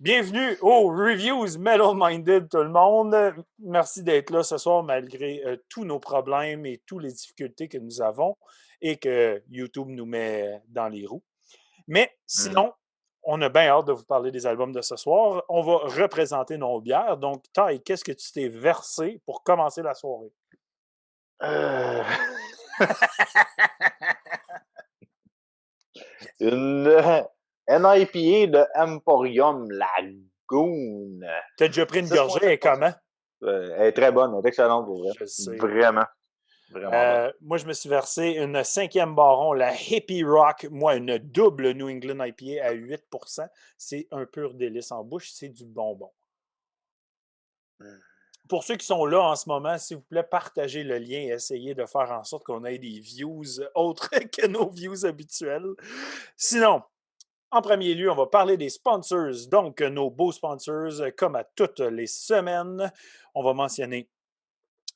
Bienvenue aux Reviews Metal Minded, tout le monde. Merci d'être là ce soir malgré tous nos problèmes et toutes les difficultés que nous avons et que YouTube nous met dans les roues. Mais sinon, on a bien hâte de vous parler des albums de ce soir. On va représenter nos bières. Donc, Ty, qu'est-ce que tu t'es versé pour commencer la soirée? Une NIPA de Emporium Lagoon. T'as déjà pris une gorgée, elle est comment? Elle est très bonne, elle est excellente pour vrai. Je sais. Vraiment. Vraiment moi, je me suis versé une 5e baron, la Hippie Rock, moi, une double New England IPA à 8%. C'est un pur délice en bouche, c'est du bonbon. Pour ceux qui sont là en ce moment, s'il vous plaît, partagez le lien et essayez de faire en sorte qu'on ait des views autres que nos views habituels. Sinon, en premier lieu, on va parler des sponsors. Donc, nos beaux sponsors, comme à toutes les semaines, on va mentionner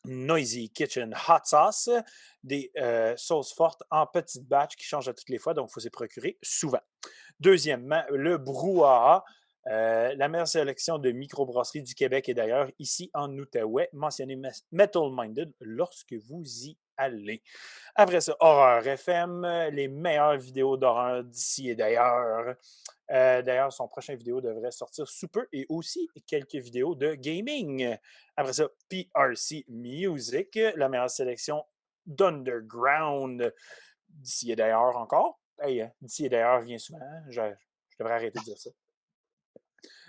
Noisy Kitchen Hot Sauce, des sauces fortes en petites batches qui changent à toutes les fois, donc il faut s'y procurer souvent. Deuxièmement, le Brouhaha, la meilleure sélection de microbrasseries du Québec et d'ailleurs ici en Outaouais. Mentionnez Metal Minded lorsque vous y allez. Après ça, Horreur FM, les meilleures vidéos d'horreur d'ici et d'ailleurs. D'ailleurs, son prochain vidéo devrait sortir sous peu et aussi quelques vidéos de gaming. Après ça, PRC Music, la meilleure sélection d'Underground d'ici et d'ailleurs encore. Hey, d'ici et d'ailleurs vient souvent. Je devrais arrêter de dire ça.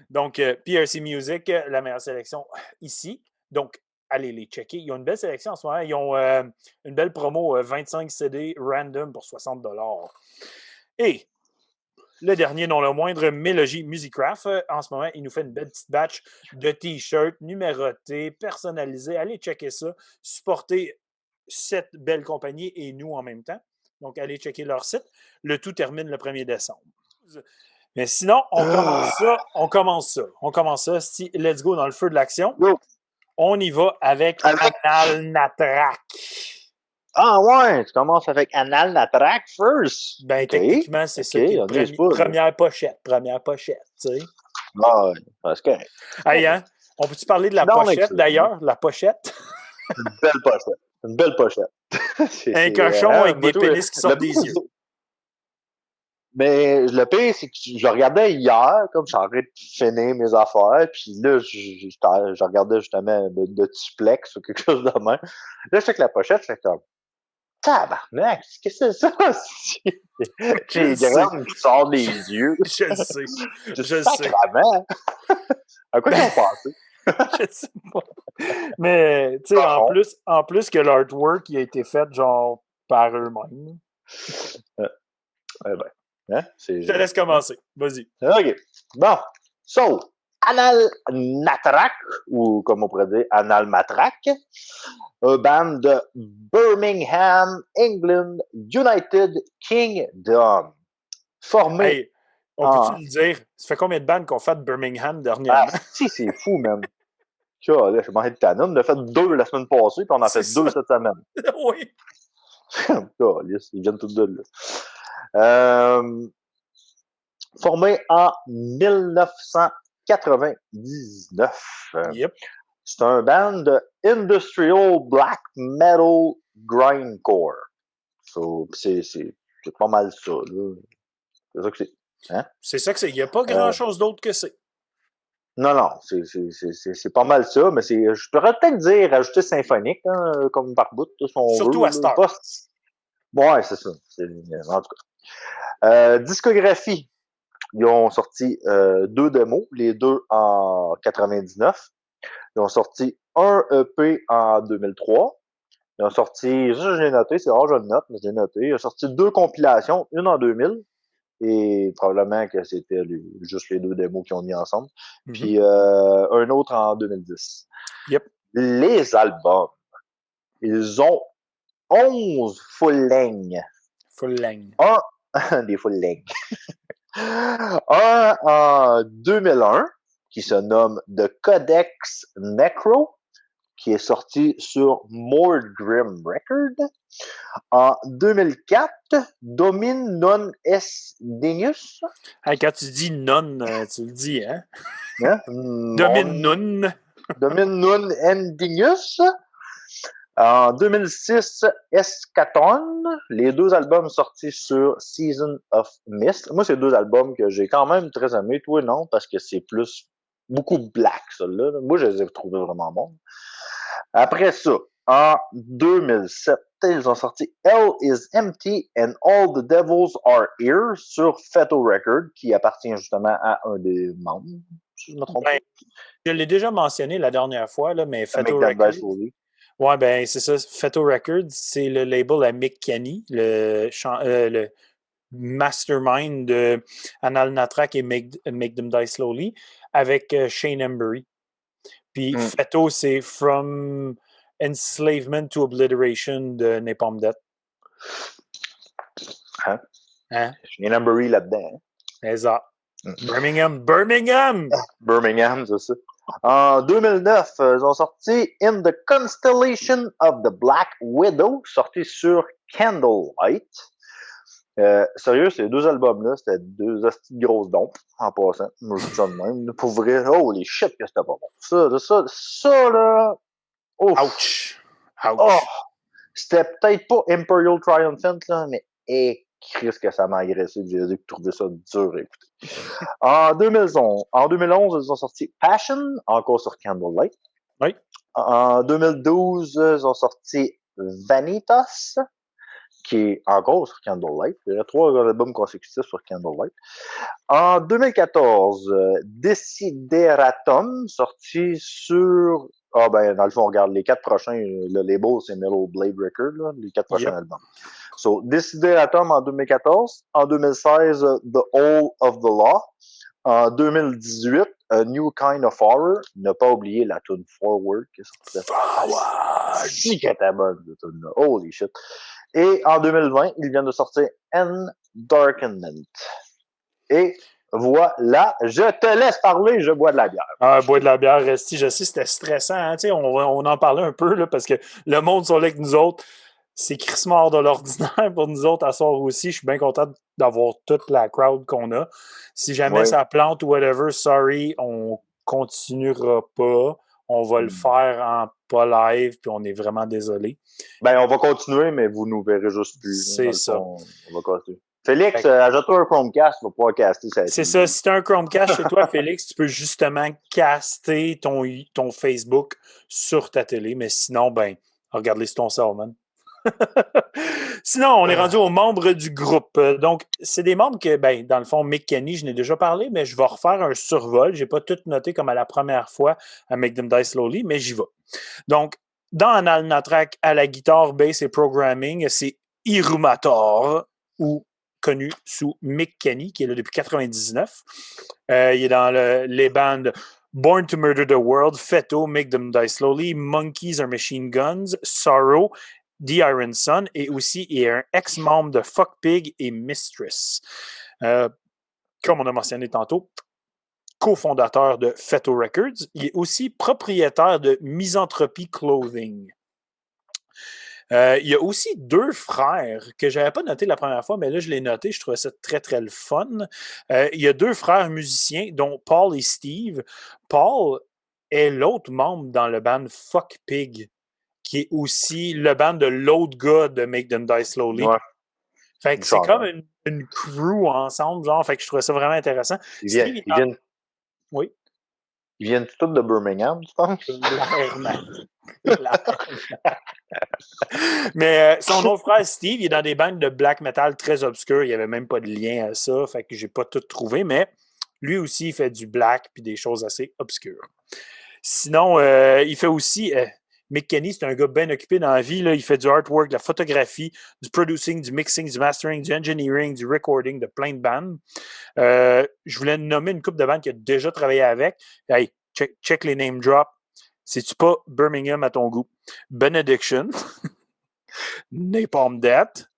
Donc, PRC Music, la meilleure sélection ici. Donc, allez les checker. Ils ont une belle sélection en ce moment. Ils ont une belle promo 25 CD random pour 60$. Et le dernier, non le moindre, Mélogie Musicraft. En ce moment, il nous fait une belle petite batch de t-shirts numérotés, personnalisés. Allez checker ça. Supporter cette belle compagnie et nous en même temps. Donc, allez checker leur site. Le tout termine le 1er décembre. Mais sinon, on commence ça. Let's go dans le feu de l'action. On y va avec Anal Natrak. Ah ouais, tu commences avec Anal Natrak first. Ben, techniquement, c'est ça qui est première pochette, tu sais. Ah, parce que... Hey, hein? On peut-tu parler de la pochette, d'ailleurs? La pochette? Une belle pochette. Un cochon avec des pénis qui sortent des yeux. Mais le pire, c'est que je regardais hier, comme j'en train de finir mes affaires, puis là, je regardais justement de Tuplex ou quelque chose de même. Là, je sais que la pochette, c'est comme tabarnak, qu'est-ce que c'est ça? J'ai des grammes qui sortent des yeux. Je le sais. Je sais. À quoi ils ont pensé? Je sais pas. Mais, tu sais, en plus que l'artwork il a été fait, genre, par eux-mêmes. Ben, hein? Je te laisse commencer. Vas-y. OK. Bon. So, Anal Natrak, ou comme on pourrait dire, Anal Matrak, un band de Birmingham, England, United Kingdom. Formé. Hey, on peut-tu le dire? Ça fait combien de bandes qu'on fait de Birmingham dernièrement? Ah, si, c'est fou, même. Là, je m'en ai de tanum. On a fait 2 la semaine passée, puis on en a fait 2 cette semaine. Oui. Ils viennent tous de là. Formé en 1999. Yep. C'est un band de industrial black metal grindcore. So, c'est pas mal ça. Là. C'est ça que c'est. Hein? C'est ça que c'est. Il n'y a pas grand-chose d'autre que c'est. Non, c'est pas mal ça, mais je pourrais peut-être dire ajouter symphonique, hein, comme par bout, si on surtout veut. À Star. Ouais, c'est ça. En tout cas. Discographie. Ils ont sorti 2 démos, les 2 en 99. Ils ont sorti un EP en 2003. Ils ont sorti, ça j'ai noté, c'est rare je le note, mais je l'ai noté. Ils ont sorti 2 compilations, une en 2000, et probablement que c'était juste les 2 démos qu'ils ont mis ensemble. Puis un autre en 2010. Yep. Les albums, ils ont 11 full-length. Full-length. Des full-length. Un en 2001, qui se nomme The Codex Necro, qui est sorti sur Mordgrim Record. En 2004, Domin Non Est Denius. Hey, quand tu dis non, tu le dis, hein? Hein? Domine non. Domin Non Endinius. En 2006, Eschaton, les deux albums sortis sur Season of Mist. Moi, c'est deux albums que j'ai quand même très aimés. Toi, non, parce que c'est plus beaucoup black, ça là. Moi, je les ai trouvés vraiment bons. Après ça, en 2007, ils ont sorti Hell is Empty and All the Devils Are Here sur Feto Record, qui appartient justement à un des membres, si je me trompe Ben, je l'ai déjà mentionné la dernière fois, là, mais pas. Feto Make That Records. Die Slowly. Ouais, ben c'est ça. Feto Records, c'est le label à Mick Kenny, le mastermind de Anal Natrak et Make Them Die Slowly, avec Shane Embury. Puis Feto, c'est From Enslavement to Obliteration de Napalm Death. Hein? Hein? Shane Embury là-dedans. Hein? Exact. Birmingham! Birmingham, c'est ça. En 2009, ils ont sorti In the Constellation of the Black Widow, sorti sur Candlelight. Sérieux, ces deux albums-là, c'était deux hosties de grosses dompes, en passant. Moi, je dis ça de même. Pour vrai, holy shit, que c'était pas bon. Ça, là... Ouf. Ouch! Ouch! Oh, c'était peut-être pas Imperial Triumphant, là, mais Christ que ça m'a agressé. J'ai trouvé ça dur à écouter. En 2011, ils ont sorti Passion, encore sur Candlelight. Oui. En 2012, ils ont sorti Vanitas, qui est encore sur Candlelight. Il y a 3 albums consécutifs sur Candlelight. En 2014, Desideratum, sorti sur... Ah ben, dans le fond, on regarde les 4 prochains. Le label, c'est Metal Blade Record, là, les 4 prochains albums. So, Desideratum en 2014. En 2016, The All of the Law. En 2018, A New Kind of Horror. Ne pas oublier la tune Forward, qui est sortie. Forward! Si qu'elle était bonne, cette tune-là. Holy shit. Et en 2020, il vient de sortir Endarkenment. Et voilà, je te laisse parler, je bois de la bière. Ah, bois de la bière, Resti, je sais, c'était stressant. Hein? On en parlait un peu là, parce que le monde sont là avec nous autres. C'est crissement hors de l'ordinaire pour nous autres à soir aussi. Je suis bien content d'avoir toute la crowd qu'on a. Si jamais ça plante ou whatever, sorry, on continuera pas. On va le faire en pas live, puis on est vraiment désolé. Ben, on va continuer, mais vous nous verrez juste plus. C'est ça. On va continuer. Félix, ajoute-toi un Chromecast, tu vas pouvoir caster ça. C'est ça. Si tu as un Chromecast chez toi, Félix, tu peux justement caster ton Facebook sur ta télé. Mais sinon, ben, regarde-les sur ton cell, man. Sinon, on est rendu aux membres du groupe. Donc, c'est des membres que, ben, dans le fond, Mick Kenny, je n'ai déjà parlé, mais je vais refaire un survol. Je n'ai pas tout noté comme à la première fois à Make Them Die Slowly, mais j'y vais. Donc, dans Anal Natrak, à la guitare, bass et programming, c'est Irumator, ou connu sous Mick Kenny, qui est là depuis 1999. Il est dans les bandes Born to Murder the World, Feto, Make Them Die Slowly, Monkeys are Machine Guns, Sorrow, The Iron Sun, et aussi il est un ex-membre de Fuck Pig et Mistress. Comme on a mentionné tantôt, cofondateur de Feto Records, il est aussi propriétaire de Misanthropy Clothing. Il y a aussi 2 frères que je n'avais pas noté la première fois, mais là, je l'ai noté. Je trouvais ça très, très le fun. Il y a 2 frères musiciens, dont Paul et Steve. Paul est l'autre membre dans le band Fuck Pig, qui est aussi le band de l'autre gars de Make Them Die Slowly. Ouais. Fait que c'est comme une crew ensemble, genre. Fait que je trouvais ça vraiment intéressant. Ils viennent... Oui. Ils viennent tous de Birmingham, tu penses? Clairement. Mais son autre frère, Steve, il est dans des bandes de black metal très obscures. Il n'y avait même pas de lien à ça. Fait que j'ai pas tout trouvé. Mais lui aussi, il fait du black puis des choses assez obscures. Sinon, il fait aussi... Mick Kenny, c'est un gars bien occupé dans la vie. Là. Il fait du artwork, de la photographie, du producing, du mixing, du mastering, du engineering, du recording, de plein de bandes. Je voulais nommer une couple de bandes qu'il a déjà travaillé avec. Hey, check les name drops. C'est-tu pas Birmingham à ton goût? Benediction, Napalm Death,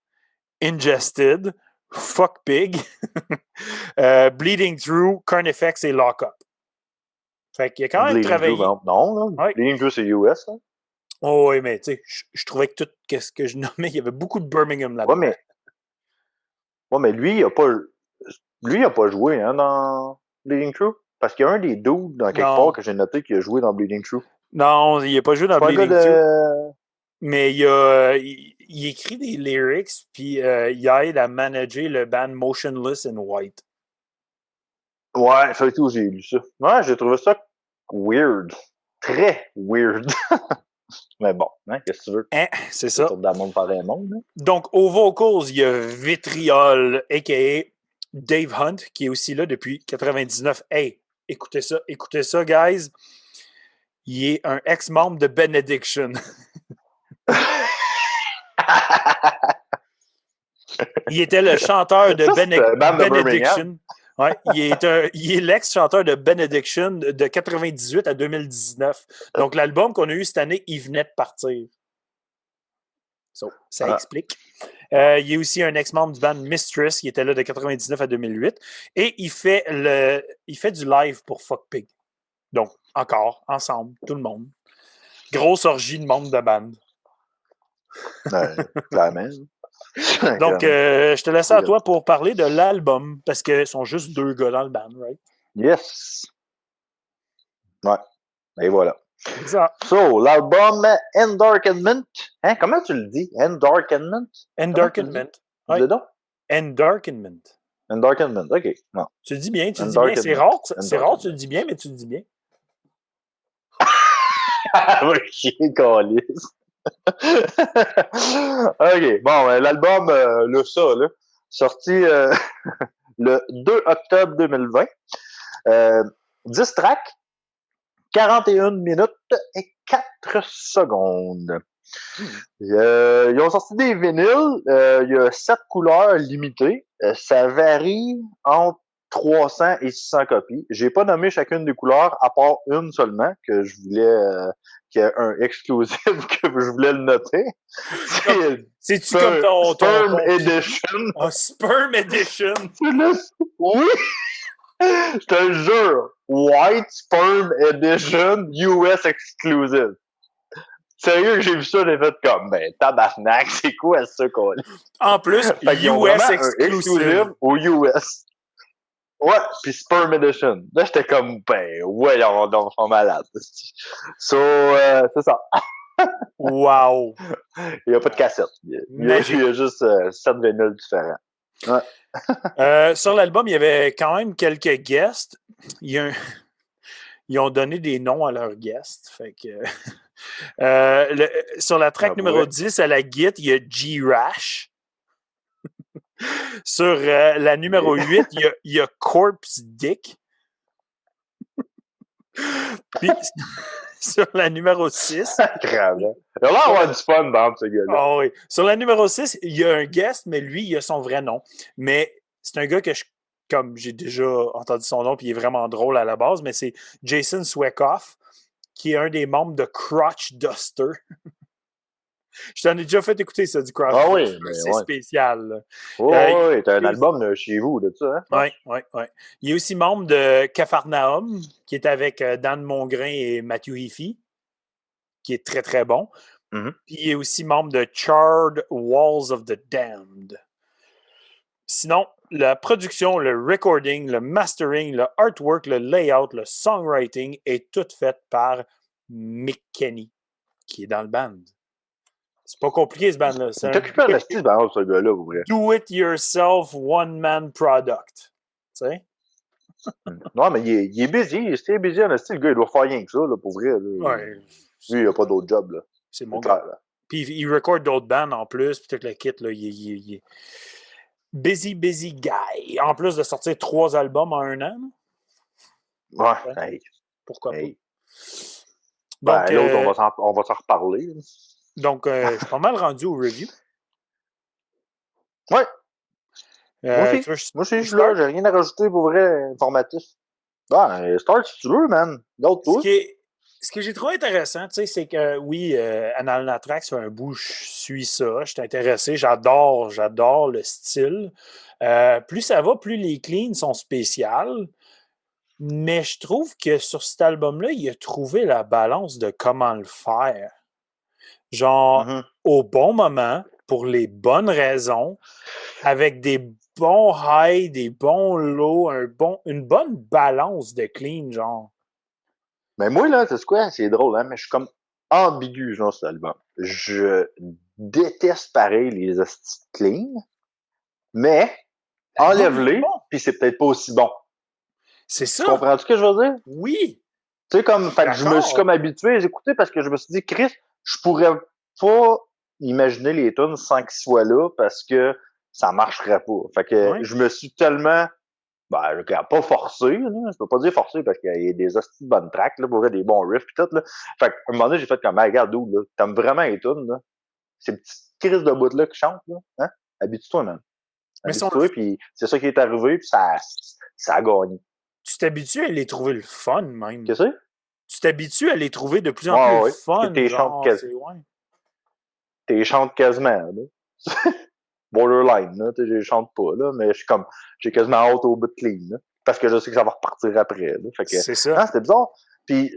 Ingested, Fuck Pig, Bleeding Through, Carnifex et Lockup. Fait qu'il a quand même travaillé. Non, là. Ouais. Bleeding Through, c'est US, là. Oh, oui, mais tu sais, je trouvais que tout ce que je nommais, il y avait beaucoup de Birmingham Ouais, là-dedans. mais lui, il a pas joué hein, dans Bleeding True. Parce qu'il y a un des dudes dans quelque part Non, que j'ai noté qui a joué dans Bleeding True. non, il n'a pas joué C'est dans pas un gars Bleeding Tube, de. mais il écrit des lyrics, puis il aide à manager le band Motionless in White. Ouais, ça et tout, j'ai lu ça. Ouais, j'ai trouvé ça weird. Très weird. Mais bon, hein, qu'est-ce que tu veux? Hein, c'est C'est ça. tout dans le monde pareil monde. Hein? Donc, aux vocals, il y a Vitriol, a.k.a. Dave Hunt, qui est aussi là depuis 99. Hey, écoutez ça, guys. Il est un ex-membre de Benediction. Il était le chanteur de Ça, c'est un band de Birmingham. Benediction. Ouais, il est l'ex-chanteur de Benediction de 98 à 2019. Donc, l'album qu'on a eu cette année, il venait de partir. Ça explique. Il est aussi un ex-membre du band Mistress, qui était là de 99 à 2008. Et il fait du live pour Fuck Pig. Donc, encore, ensemble, tout le monde. Grosse orgie de membres de band. Clairement. Donc, je te laisse à toi pour parler de l'album, parce que sont juste 2 gars dans le band, right? Yes. Ouais. Et voilà. C'est ça. So, l'album Endarkenment. Hein, comment tu le dis? Endarkenment? Endarkenment. Oui. Dedans? Endarkenment. Endarkenment, ok. Non. Tu le dis bien, tu le dis bien. C'est rare, tu le dis bien, mais tu le dis bien. Ah, oui, chier, calice. OK. Bon, l'album, là, sorti le 2 octobre 2020. 10 tracks, 41 minutes et 4 secondes. Ils ont sorti des vinyles. Il y a 7 couleurs limitées. Ça varie entre 300 et 600 copies. J'ai pas nommé chacune des couleurs, à part une seulement, que je voulais, qui est un exclusif que je voulais le noter. C'est-tu comme ton Sperm Edition. Oh, Sperm Edition. Oui! Je te le jure. White Sperm Edition US Exclusive. Sérieux que j'ai vu ça, j'ai fait comme, tabarnak, c'est quoi ça, quoi? En plus, US Exclusive au US. Ouais, puis Sperm Edition. Là, j'étais comme, ouais, on sont malades. So, c'est ça. Wow! Il n'y a pas de cassette. Il y a juste 7 vinyles différents. Ouais. Sur l'album, il y avait quand même quelques guests. Ils ont donné des noms à leurs guests. Fait que, sur la track numéro 10, à la guitare, il y a G-Rash. Sur la numéro 8, il y a Corpse Dick. Puis, sur la numéro 6... Grave. Il a l'air d'avoir du fun dans ce gars-là. Oh oui. Sur la numéro 6, il y a un guest, mais lui, il a son vrai nom. Mais c'est un gars que comme j'ai déjà entendu son nom, puis il est vraiment drôle à la base, mais c'est Jason Sweckoff, qui est un des membres de Crotch Duster. Je t'en ai déjà fait écouter ça, du Crotch Duster. Oui, c'est spécial. Oui, t'as un album de chez vous de ça, hein? Oui. Il est aussi membre de Capharnaüm, qui est avec Dan Mongrain et Matthew Heafy, qui est très, très bon. Mm-hmm. Puis il est aussi membre de Charred Walls of the Damned. Sinon, la production, le recording, le mastering, le artwork, le layout, le songwriting est tout fait par Mick Kenny, qui est dans le band. C'est pas compliqué, ce band-là. C'est occupé à style band, ce gars-là, pour vrai. Do-it-yourself, one-man product. Tu sais? Non, mais il est busy. Il est busy en style. Le gars, il doit faire rien que ça, là, pour vrai. Là. Ouais. Lui, il n'a pas d'autre job. Là. C'est mon gars. Là. Puis il record d'autres bands en plus. Puis tout le kit, là, il est busy guy. En plus de sortir 3 albums en 1 an. Ouais. Hey. Pourquoi pas? Donc, l'autre, on va s'en reparler. Donc, je suis pas mal rendu au review. Ouais. Moi aussi, je suis là. J'ai rien à rajouter pour vrai informatif. Start si tu veux, man. D'autres toi. Ce que j'ai trouvé intéressant, tu sais, c'est que oui, Analnatrax fait un bout, je suis ça. Je suis intéressé. J'adore le style. Plus ça va, plus les cleans sont spéciales. Mais je trouve que sur cet album-là, il a trouvé la balance de comment le faire. Genre, Mhm. au bon moment, pour les bonnes raisons, avec des bons highs, des bons lows, une bonne balance de clean, genre. Mais moi, là, c'est quoi? C'est drôle, hein, mais je suis comme ambigu, genre, cet album. Je déteste pareil les hosties de clean, mais L'album est enlève-les, bon. puis c'est peut-être pas aussi bon. C'est Tu ça. comprends ce que je veux dire? Oui. Tu sais, comme, Je suis fait que je me suis comme d'accord. habitué à les écouter parce que je me suis dit, Chris, je pourrais pas imaginer les tunes sans qu'ils soient là parce que ça marcherait pas. Fait que Oui. je me suis tellement, ben, pas forcé, là. Je peux pas dire forcé parce qu'il y a des hosties de bonnes tracks, là, pour vrai, des bons riffs pis tout, là. Fait qu'à un moment donné, j'ai fait comme, hey, regarde, dude, là, t'aimes vraiment les tunes, là. Ces petites crises de bout là qui chantent, là. Hein? Habitue-toi, man. Mais Habitue-toi, puis c'est ça qui est arrivé, puis ça a gagné. tu t'habitues à les trouver le fun, même. Qu'est-ce que c'est? Tu t'habitues à les trouver de plus en plus Ouais, le ouais. Que fun, t'es chantes, genre, c'est ouais. t'es chantes quasiment, là. Borderline, là. Je les chante pas, là, mais je suis comme, j'ai quasiment hâte au bout de clean, là. Parce que je sais que ça va repartir après, là. Fait que, C'est ça. non, c'était bizarre. Puis,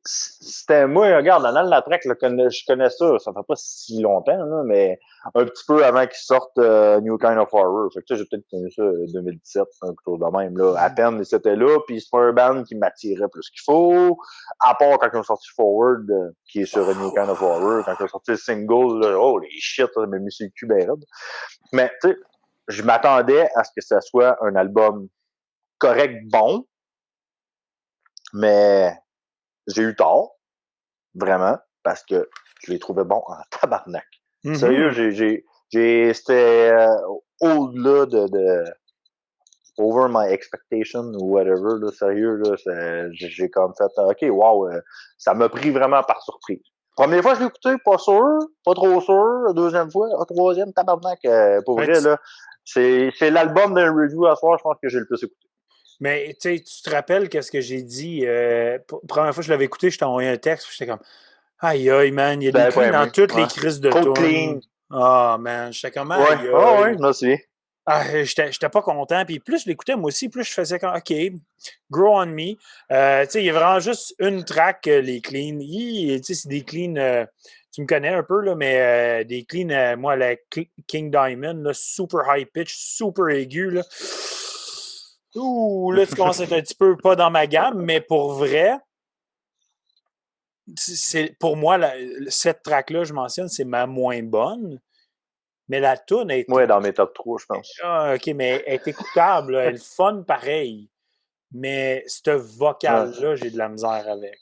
c'était, moi, regarde, Anal Latrec, je connais ça, ça fait pas si longtemps, là, mais un petit peu avant qu'ils sortent New Kind of Horror. Fait que, tu sais, j'ai peut-être connu ça 2017, quelque chose de même, là. À peine, c'était là, puis c'est pas un band qui m'attirait plus qu'il faut. À part quand ils ont sorti Forward, qui est sur New Kind of Horror, quand ils ont sorti le single, là, oh, les shit, ça m'a mis sur le cul, ben raide. Mais, tu sais, je m'attendais à ce que ça soit un album correct, bon, mais j'ai eu tort, vraiment, parce que je les trouvais bons en tabarnak. Sérieux, Mhm. c'était au-delà de over my expectation ou whatever, là, sérieux, là, j'ai comme fait, ok, wow, ça m'a pris vraiment par surprise. Première fois, je l'ai écouté, pas sûr, pas trop sûr. La deuxième fois, la troisième, tabarnak, pour Ben, vrai, là, c'est l'album d'un review à soir, je pense que j'ai le plus écouté. mais tu sais, tu te rappelles qu'est-ce que j'ai dit? Première fois que je l'avais écouté, je t'ai envoyé un texte, puis j'étais comme aïe aïe, man, il y a Tu des l'avais pas cleans dans aimé, toutes les ouais. crises de Trop de clean. tunes. Ah, man, j'étais comme Ouais, aïe ouais, ouais, aïe. je me souviens. Ah, j'étais pas content. Puis plus je l'écoutais, moi aussi, plus je faisais comme OK, Grow on Me. Tu sais, il y a vraiment juste une track, les cleans. Tu sais, c'est des cleans. Tu me connais un peu, là, mais des cleans, moi, la King Diamond, là, super high pitch, super aigu. Là. Ouh, là, tu commences à être un petit peu pas dans ma gamme, mais pour vrai, c'est pour moi, cette track-là, je mentionne, c'est ma moins bonne. Mais la tune est Ouais, dans mes top 3, je pense. ah, OK, mais elle est écoutable, là, elle est fun pareil. Mais ce Ouais. vocal-là, j'ai de la misère avec.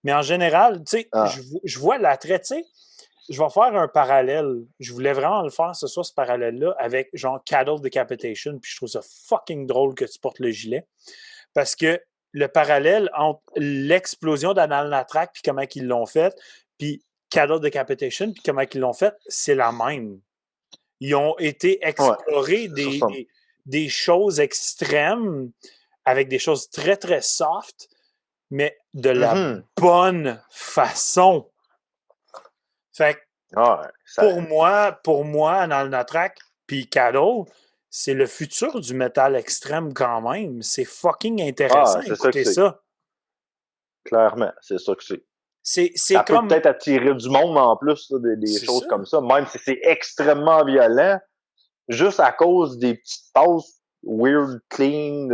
Mais en général, tu sais, Ah. je vois l'attrait, tu sais, je vais faire un parallèle. Je voulais vraiment le faire ce soir, ce parallèle-là, avec genre Cattle Decapitation, puis je trouve ça fucking drôle que tu portes le gilet. Parce que le parallèle entre l'explosion d'Anal Natrak, puis comment ils l'ont fait, puis Cattle Decapitation, puis comment ils l'ont fait, c'est la même. Ils ont été Ouais. explorer C'est ça. des choses extrêmes avec des choses très, très soft, mais de la Mhm. bonne façon. Fait que Ouais, pour moi, Anal Natrak puis Cattle, c'est le futur du métal extrême quand même. C'est fucking intéressant c'est ça que d'écouter c'est. ça. Clairement, c'est ça que c'est. C'est Ça peut comme. peut-être attirer du monde en plus, là, des C'est choses ça. comme ça, même si c'est extrêmement violent, juste à cause des petites pauses weird, clean,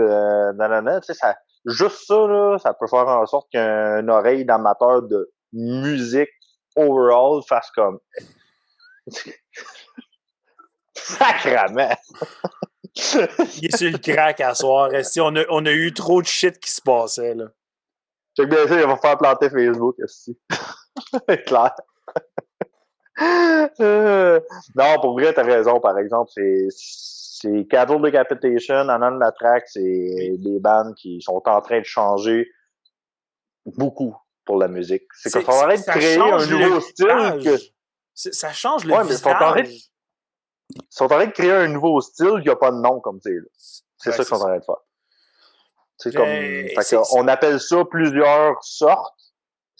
nanana, tu sais, juste ça, là, ça peut faire en sorte qu'une oreille d'amateur de musique overall fasse comme sacrament. Il est sur le crack à soir. On a eu trop de shit qui se passait. Là. Check bien ça, il va faire planter Facebook, aussi. C'est clair. Non, pour vrai, t'as raison, par exemple, c'est Cattle Decapitation, Anan Latrack, c'est Oui. des bandes qui sont en train de changer beaucoup pour la musique. C'est qu'on sont en train de Ça créer un change le nouveau style que. visage. Ça change le Ouais, mais visage. ils sont en train de créer un nouveau style qui a pas de nom, comme tu sais, là. C'est Ouais, ça qu'ils c'est sont en ça. train de faire. C'est comme. Fait C'est qu'on appelle ça plusieurs sortes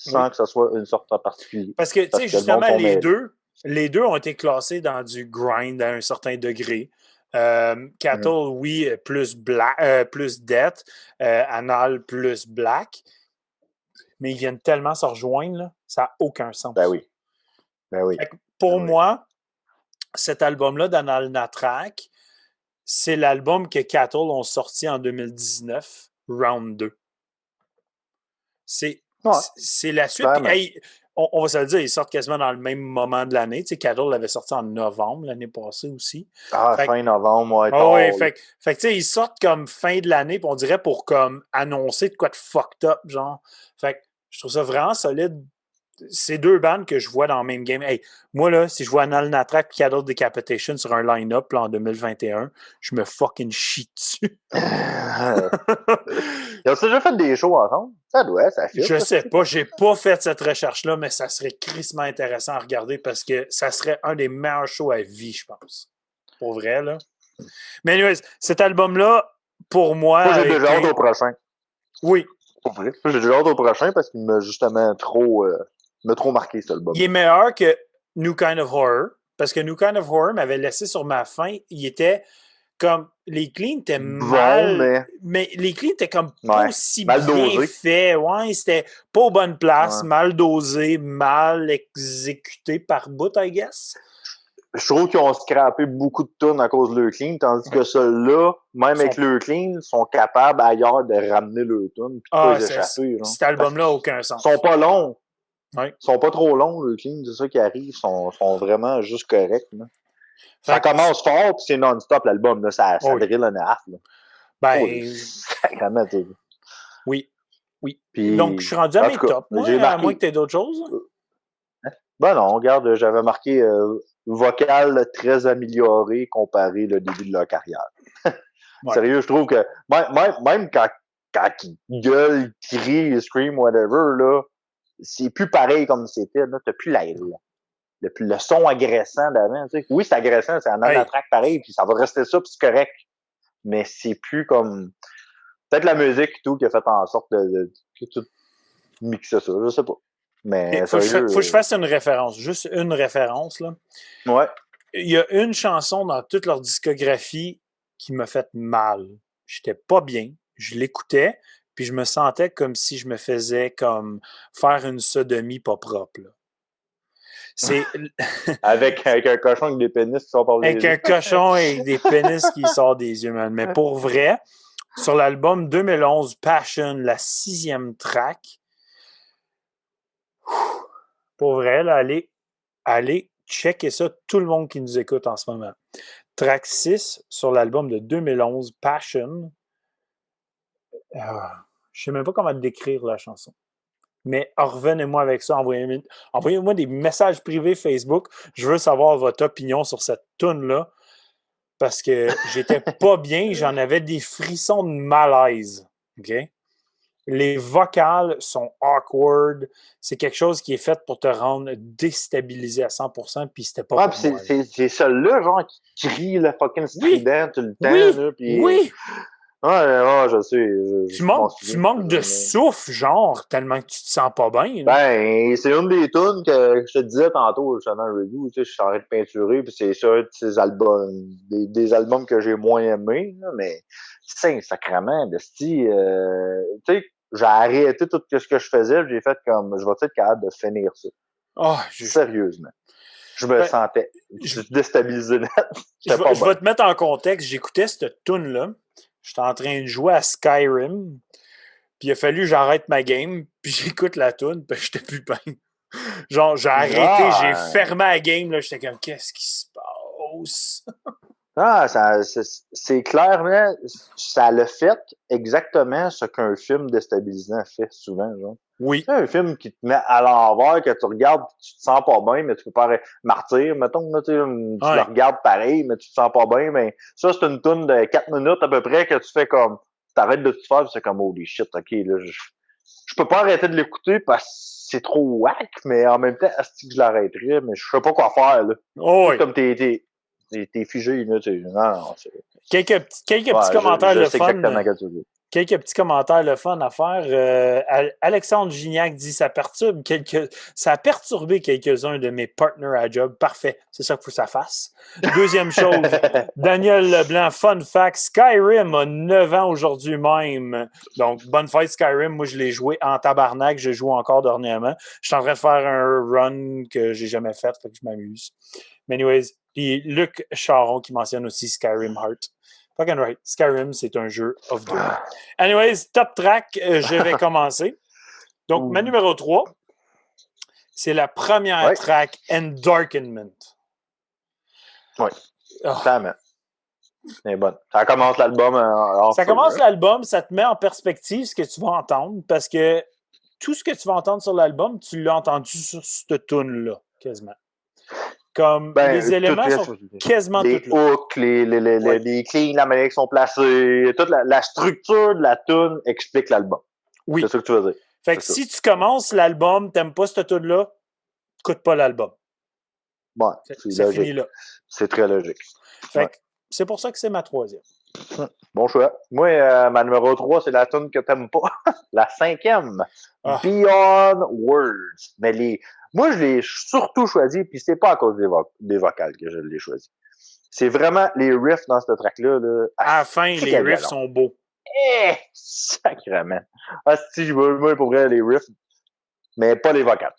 oui. sans que ce soit une sorte en particulier. Parce que, tu Parce sais, que le monde justement, sont mêlés. les deux ont été classés dans du grind à un certain degré. Cattle, Mhm. oui, plus death. Anal, plus black. Mais ils viennent tellement se rejoindre, là, ça n'a aucun Ben sens. oui. Ben oui. Pour Ben oui. moi, cet album-là d'Anal Track, c'est l'album que Cattle ont sorti en 2019, Round 2. C'est la suite. Puis, hey, on va se le dire, ils sortent quasiment dans le même moment de l'année. Tu sais, Cattle l'avait sorti en novembre l'année passée aussi. Fin novembre, ouais. Oui, fait que tu sais, ils sortent comme fin de l'année, puis on dirait pour comme annoncer de quoi de fucked up, genre. Fait que je trouve ça vraiment solide. C'est deux bandes que je vois dans le même game. Hey, moi, là, si je vois Anal Natrak et Cattle Decapitation sur un line-up là, en 2021, je me fucking chie dessus. Ils ont déjà fait des shows ensemble? Ça doit, ça fait. Je sais pas, j'ai pas fait cette recherche-là, mais ça serait crissement intéressant à regarder parce que ça serait un des meilleurs shows à vie, je pense. Pour vrai, là. Mais anyways, cet album-là, pour moi... Moi, j'ai déjà hâte au prochain. Oui. Pour vrai. J'ai déjà hâte au prochain parce qu'il m'a justement trop marqué, cet album. Il est meilleur que New Kind of Horror, parce que New Kind of Horror m'avait laissé sur ma faim. Il était comme... Les cleans étaient mal... mais les cleans étaient comme pas aussi mal bien faits. Ouais, c'était pas aux bonnes places, mal dosé, mal exécuté par bout, I guess. Je trouve qu'ils ont scrappé beaucoup de tunes à cause de leur clean, tandis que ceux-là, même avec leur clean, sont capables ailleurs de ramener leur tune et de pas les échapper. Cet album-là n'a aucun sens. Ils sont pas longs. Ouais. Ils sont pas trop longs, leur clean, c'est ça qui arrive. Ils sont vraiment juste corrects. Là. Ça commence fort, puis c'est non-stop l'album. Là. Ça drille un half. Là. Ben... Sacrément, oui. Puis, donc, je suis rendu à mes tops, moi, à moins que tu aies d'autres choses. Ben non, regarde, j'avais marqué vocal très amélioré comparé au début de leur carrière. Sérieux, je trouve que même quand ils gueulent, ils crient, ils scream, whatever, là, c'est plus pareil comme c'était. T'as plus le son agressant d'avant. Tu sais. Oui, c'est agressant, c'est un track pareil, puis ça va rester ça, puis c'est correct. Mais c'est plus comme... Peut-être la musique et tout qui a fait en sorte de tout mixer ça, je sais pas. Mais faut que je fasse une référence, juste une référence. Là. Ouais. Il y a une chanson dans toute leur discographie qui m'a fait mal. J'étais pas bien. Je l'écoutais, puis je me sentais comme si je me faisais comme faire une sodomie pas propre. Là. C'est avec un cochon avec des pénis qui sortent par les yeux. Avec un cochon avec des pénis qui sortent des yeux, man. Mais pour vrai, sur l'album 2011 Passion, la 6e track, pour vrai, là, allez checker ça, tout le monde qui nous écoute en ce moment. Track 6 sur l'album de 2011 Passion. Je ne sais même pas comment décrire la chanson. Mais revenez-moi avec ça, envoyez-moi des messages privés Facebook. Je veux savoir votre opinion sur cette tune-là. Parce que j'étais pas bien, j'en avais des frissons de malaise. OK? Les vocales sont awkward. C'est quelque chose qui est fait pour te rendre déstabilisé à 100%, puis c'était pas pour moi. C'est celui-là, genre, qui crie le fucking strident tout le temps. Là, pis, oui! Ouais, je sais. Tu manques de souffle, genre, tellement que tu te sens pas bien. Là. Ben, c'est une des tunes que je te disais tantôt, justement, review, tu sais, je suis en train de peinturer, puis c'est ça, de ces albums, des albums que j'ai moins aimés, là, mais c'est sacrément, de style, tu sais, j'ai arrêté tout ce que je faisais, j'ai fait comme, je vais être capable de finir ça. Sérieusement. Je me sentais déstabilisé net. Je vais te mettre en contexte, j'écoutais cette tune-là, j'étais en train de jouer à Skyrim, puis il a fallu que j'arrête ma game, puis j'écoute la tune, puis j'étais plus bien. Genre, j'ai arrêté, j'ai fermé la game, là, j'étais comme, qu'est-ce qui se passe? C'est clairement, ça le fait exactement ce qu'un film déstabilisant fait souvent, genre. Oui. C'est un film qui te met à l'envers, que tu regardes, tu te sens pas bien, mais tu peux pas Martyr, mettons, là, tu le regardes pareil, mais tu te sens pas bien, mais ça, c'est une toune de 4 minutes à peu près que tu fais comme, tu t'arrêtes de te faire, c'est comme, holy shit, ok, là, je peux pas arrêter de l'écouter parce que c'est trop whack, mais en même temps, est-ce que je l'arrêterais, mais je sais pas quoi faire, là. Oui. Comme t'es figé, là, tu sais. Non, quelques petits commentaires de fun. quelques petits commentaires le fun à faire. Alexandre Gignac dit ça a perturbé quelques-uns de mes partners à job. Parfait, c'est ça qu'il faut que ça fasse. Deuxième chose, Daniel Leblanc, fun fact, Skyrim a 9 ans aujourd'hui même. Donc, bonne fête Skyrim. Moi, je l'ai joué en tabarnak. Je joue encore dernièrement. Je suis en train de faire un run que j'ai jamais fait, fait que je m'amuse. Mais anyways, puis Luc Charon qui mentionne aussi Skyrim Heart. Fucking right. Skyrim, c'est un jeu of doom. Anyways, top track, je vais commencer. Donc, ma numéro 3, c'est la première track, Endarkenment. Oui. Clairement. C'est bonne. Ça commence l'album. Ça commence l'album, ça te met en perspective ce que tu vas entendre, parce que tout ce que tu vas entendre sur l'album, tu l'as entendu sur cette tune-là, quasiment. Comme les éléments sont quasiment tous là. Les hooks, les cleans, la manière qu'ils sont placés, toute la structure de la tune explique l'album. Oui. C'est ça que tu veux dire. Fait que si tu commences l'album, t'aimes pas cette tune-là, écoute pas l'album. Ouais, c'est fini là. C'est très logique. Fait que c'est pour ça que c'est ma troisième. Bon choix. Moi, ma numéro 3, c'est la tune que t'aimes pas. La 5e. Beyond Words. Mais moi, je l'ai surtout choisi, puis c'est pas à cause des vocales que je l'ai choisi. C'est vraiment les riffs dans cette track-là. À la fin, les riffs sont beaux. Sacrément. Si je veux, moi, pour vrai, les riffs, mais pas les vocales.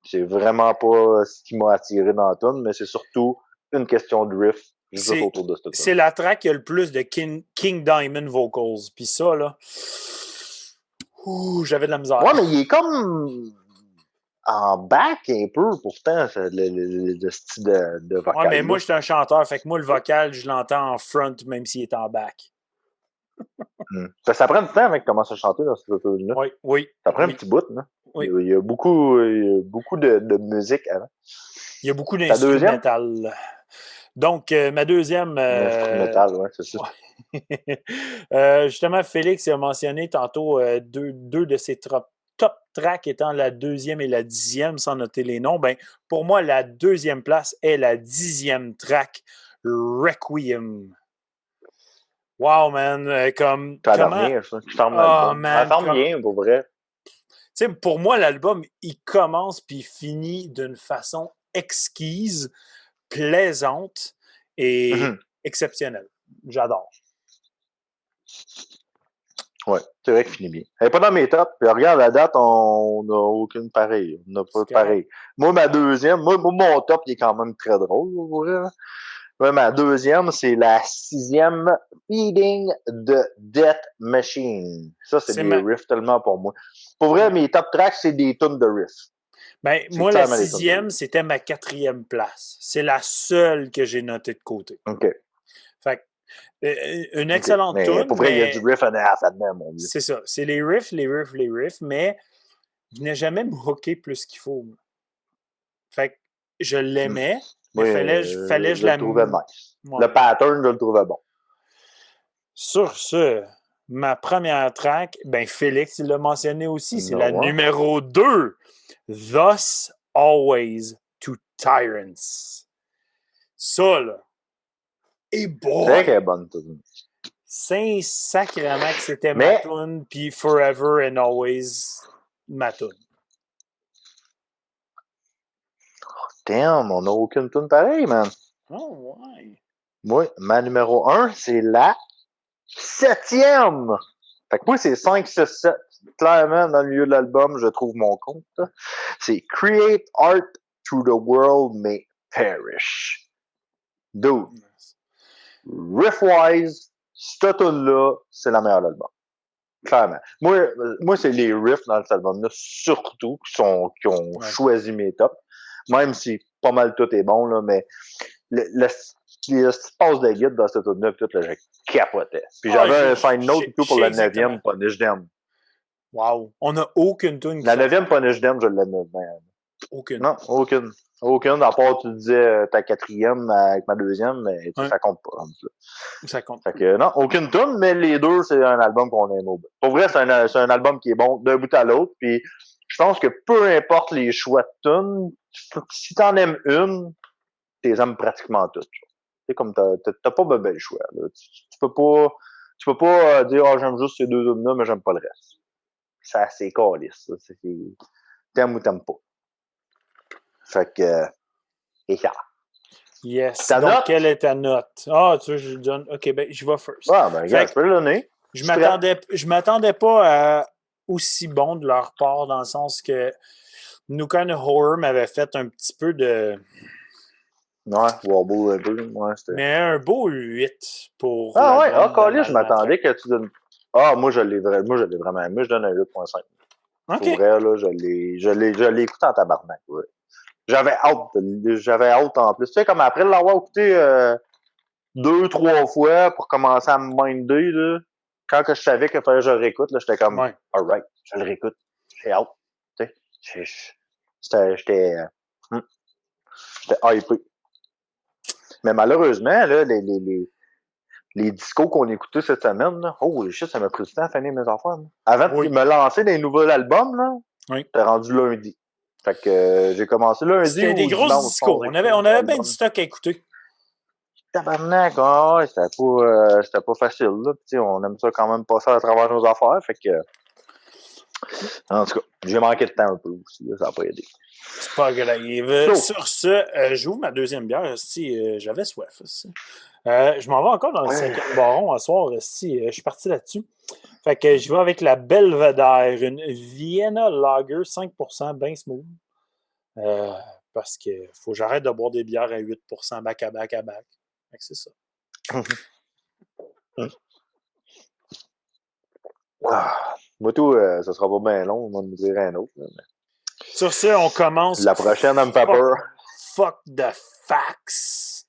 C'est vraiment pas ce qui m'a attiré dans la tune, mais c'est surtout une question de riff juste autour de cette tune. C'est la track qui a le plus de King Diamond vocals. Puis ça, là, j'avais de la misère. Ouais, mais il est comme en back un peu, pourtant, le style de vocal. Ouais, mais moi, je suis un chanteur, fait que moi, le vocal, je l'entends en front, même s'il est en back. Ça prend du temps avec commencer à chanter dans cette tune-là. Oui. Ça prend un petit bout, là. Oui. Il y a beaucoup de musique avant. Il y a beaucoup d'instrumental. Donc, ma deuxième... Instrumental, oui, c'est ça. Justement, Félix a mentionné tantôt deux de ses top tracks étant la 2e et la 10e, sans noter les noms. Ben, pour moi, la 2e place est la 10e track, Requiem. Wow, man! Comment... bien, ça. Tu fermes l'album. Ça ferme bien, pour vrai. Tu sais, pour moi, l'album, il commence puis il finit d'une façon exquise, plaisante et exceptionnelle. J'adore. Ouais, c'est vrai qu'il finit bien. Elle n'est pas dans mes tops. Puis regarde, la date, on n'a aucune pareille. On n'a pas de pareil. Moi, ma deuxième, mon top, il est quand même très drôle, vous voyez. Ouais, ma deuxième, c'est la 6e, Feeding the Death Machine. Ça, c'est des riffs tellement pour moi. Pour vrai, mes top tracks, c'est des tunes de riffs. Ben, moi, la 6e, c'était ma 4e place. C'est la seule que j'ai notée de côté. OK. Fait une excellente tune. Pour vrai, il y a du riff and a half là-dedans, mon Dieu. C'est ça. C'est les riffs, mais il n'a jamais me hooké plus qu'il faut. Fait que je l'aimais, mais fallait que je la... le trouvais nice. Ouais. Le pattern, je le trouvais bon. Sur ce, ma première track, ben Félix, il l'a mentionné aussi, c'est la numéro 2. Thus Always to Tyrants. Ça, là. Et boy! C'est vrai qu'elle est bonne, tune. C'est sacrément que c'était ma tune, puis Forever and Always ma tune. Damn, on n'a aucune tune pareille, man. Oh, ouais. Moi, ma numéro 1, c'est la 7e. Fait que moi, c'est 5, 6, 7. Clairement, dans le milieu de l'album, je trouve mon compte. C'est Create Art Through the World May Perish. Dude. Riff-wise, cette tune-là, c'est la meilleure de l'album. Clairement. Moi, c'est les riffs dans cet album-là, surtout, qui ont choisi mes tops. Même si pas mal tout est bon, là, mais le passe de guide dans cette tune-là, tout, là, je capotais. Puis j'avais un side note tout pour la 9e, Punish Them. Wow. On n'a aucune tune. La 9e, Punish Them, je l'aimais bien. Aucune. Non, aucune. Aucune, à part tu disais ta 4e avec ma 2e, mais ça compte pas. Ça compte. Fait que, non, aucune tune, mais les deux, c'est un album qu'on aime au bout. Pour vrai, c'est un album qui est bon d'un bout à l'autre, puis je pense que peu importe les choix de tunes, si t'en aimes une, t'es aimes pratiquement toutes. C'est comme t'as pas de bel choix. Là. Tu peux pas tu peux pas dire, ah, j'aime juste ces deux albums-là, mais j'aime pas le reste. Ça, c'est calisse, ça. T'aimes ou t'aimes pas. Fait que, et ça. Yes. Ta Donc, note? quelle est ta note? Ah, tu veux, je donne. OK, ben, je vais first. Ah, ben, Fait regarde, que je peux le donner. je Je suis prêt. m'attendais pas à aussi bon de leur part, dans le sens que New Kind of Horror m'avait fait un petit peu de. Ouais, Wobble un peu. Ouais, c'était. Mais un beau 8 pour Ah ouais, ah, l'album de calisse, je Malmatraque. m'attendais que tu donnes. Ah, moi, je l'ai vraiment aimé. Je donne un 8.5. Pour OK. vrai, là, je l'ai écouté en tabarnak, ouais. J'avais hâte en plus. Tu sais, comme après l'avoir écouté deux, trois fois pour commencer à me minder, là, quand que je savais que fallait que je le réécoute, là, j'étais comme, Ouais. alright, je le réécoute. J'ai hâte. Tu sais, hmm, j'étais hypé. Mais malheureusement, là, les discos qu'on écoutait cette semaine, là, oh, shit, ça m'a pris du temps à finir mes affaires. Là. Avant de Oui. me lancer dans les nouveaux albums, là, Oui. j'étais rendu lundi. Fait que j'ai commencé lundi C'était des ou grosses dimanche discos. sans écouter On les avait bien du albums. stock à écouter. Tabarnak, ouais, c'était pas facile, là. Puis, on aime ça quand même passer à travers nos affaires, fait que, en tout cas, j'ai manqué de temps un peu aussi, là, ça n'a pas aidé. C'est pas grave. So, Sur ce, j'ouvre ma deuxième bière. Si j'avais soif. Aussi. Je m'en vais encore dans le ouais. 5e baron à soir. Si je suis parti là-dessus. Fait que je vais avec la Belvedere, une Vienna Lager 5% bien smooth. Euh, parce que faut que j'arrête de boire des bières à 8% back à back à back. Fait que c'est ça. Ah, moi, tout, ça sera pas bien long, on va nous dire un autre. Là, mais... Sur ce, on commence. La prochaine, elle me fait Fuck, peur. fuck the facts.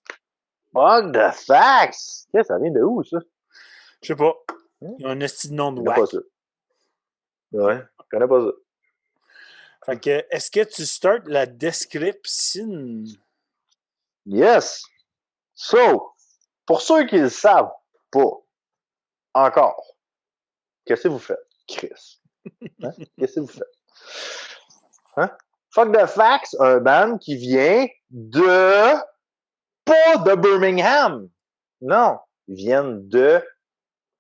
Fuck the facts! Qu'est-ce que ça vient de où, ça? Je sais pas. Hein? Il y a un esti de nom de Je connais pas whack. ça. Ouais, je connais pas ça. Fait que, est-ce que tu startes la description? Yes! So, pour ceux qui le savent pas, encore, qu'est-ce que vous faites, Chris? Hein? Qu'est-ce que vous faites? Hein? Fuck the Facts, un band qui vient de... Pas de Birmingham! Non, ils viennent de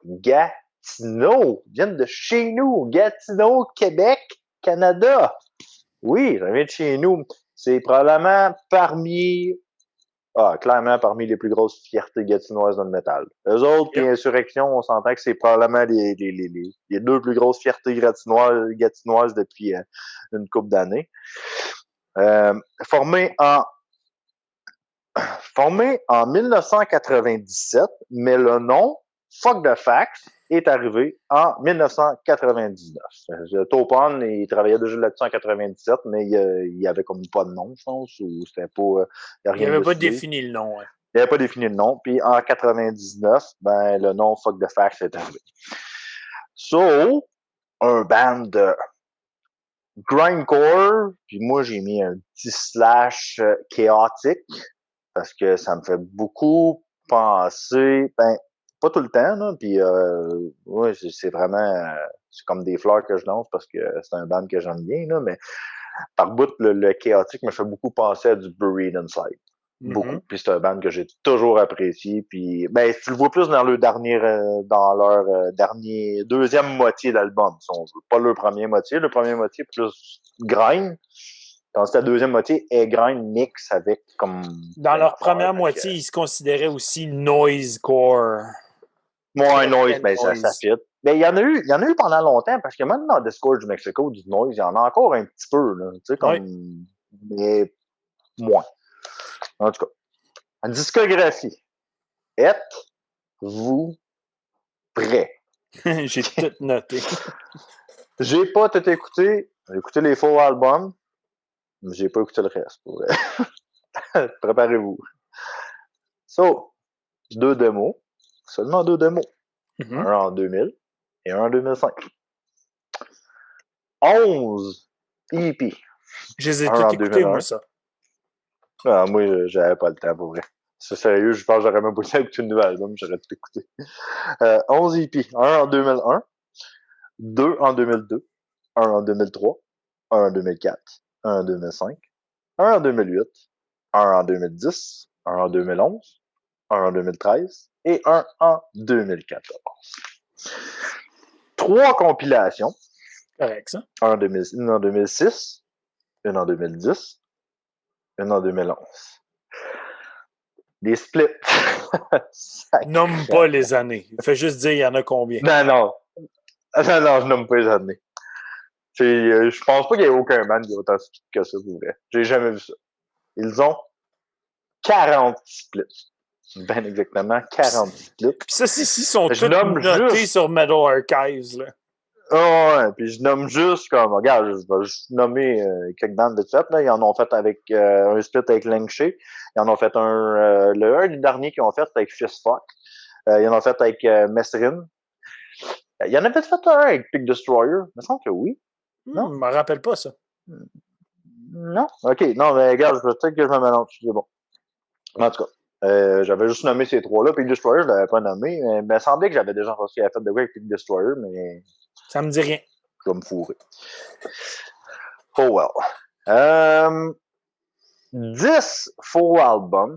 Gatineau. Ils viennent de chez nous, Gatineau, Québec, Canada. Oui, ça vient de chez nous. C'est probablement clairement parmi les plus grosses fiertés gatinoises dans le métal. Eux autres, puis Yep. Insurrection, on s'entend que c'est probablement les deux plus grosses fiertés gatinoises depuis une couple d'années. Euh, formé en Formé en 1997, mais le nom Fuck the Facts est arrivé en 1999. Topon, il travaillait déjà là-dessus en 97, mais il y avait comme pas de nom, je pense, ou c'était pas, il n'y a Il rien avait pas décidé. défini le nom. Hein. Il n'avait pas défini le nom. Puis en 99, ben, le nom Fuck the Facts est arrivé. So, un band de grindcore, puis moi j'ai mis un petit slash chaotique, parce que ça me fait beaucoup penser, ben, pas tout le temps, là, puis ouais, c'est vraiment, c'est comme des fleurs que je lance parce que c'est un band que j'aime bien, là, mais par bout, le chaotique me fait beaucoup penser à du Buried Inside. Beaucoup. Mm-hmm. Puis c'est un band que j'ai toujours apprécié. Puis ben, tu le vois plus dans dans leur dernier deuxième moitié d'album, si on veut. Pas le premier moitié. Le premier moitié plus grind. Tandis que la deuxième moitié est grind mix avec comme. Dans leur première moitié, ils se considéraient aussi noisecore. Moi, Très, noise, très ben ça noise. fit. Mais il y en a eu pendant longtemps, parce que même dans Discord du Mexico, du noise, il y en a encore un petit peu, là. Tu sais, Oui. comme. Mais moins. En tout cas. En discographie. Êtes-vous prêts? J'ai tout noté. J'ai pas tout écouté. J'ai écouté les faux albums, mais j'ai pas écouté le reste. Préparez-vous. So, deux démos. Seulement deux démos. Mm-hmm. Un en 2000 et un en 2005. 11 EP. Je les ai Un tous en écoutés, moi, 2001. ça. Ah, moi, j'avais pas le temps pour vrai. C'est sérieux, je pense que j'aurais même pas écouté le nouvel album, j'aurais tout écouté. 11 EP. Un en 2001, deux en 2002, un en 2003, un en 2004, un en 2005, un en 2008, un en 2010, un en 2011, un en 2013, et un en 2014. 3 compilations. Correct, ça. Une en 2006, une en 2010, une en 2011. Des splits. Nomme pas les années. Fais juste dire il y en a combien. Non, je nomme pas les années. Je pense pas qu'il y ait aucun band qui a autant de splits que ça, pour vrai. J'ai jamais vu ça. Ils ont 40 splits. Ben exactement, 40 splits. Puis ça, si sont Je tous notés sur Metal Archives, là. Oh, ouais, puis je nomme juste comme, regarde, je vais juste nommer quelques bandes de fait, là. Ils en ont fait avec un split avec Lancashire. Ils en ont fait un des derniers qu'ils ont fait avec Fistfuck. Ils en ont fait avec Messrine. Il y en a peut-être fait un avec Pig Destroyer. Il me semble que oui. Non? Je me rappelle pas ça. Non? Ok, non, mais regarde, peut-être que je me mélange. C'est bon. En tout cas, j'avais juste nommé ces trois-là. Pig Destroyer, je l'avais pas nommé. Mais il me semblait que j'avais déjà pensé qu'il avait fait de quoi avec Pig Destroyer, mais Ça me dit rien. je vais me fourrer. Oh well. 10 full albums.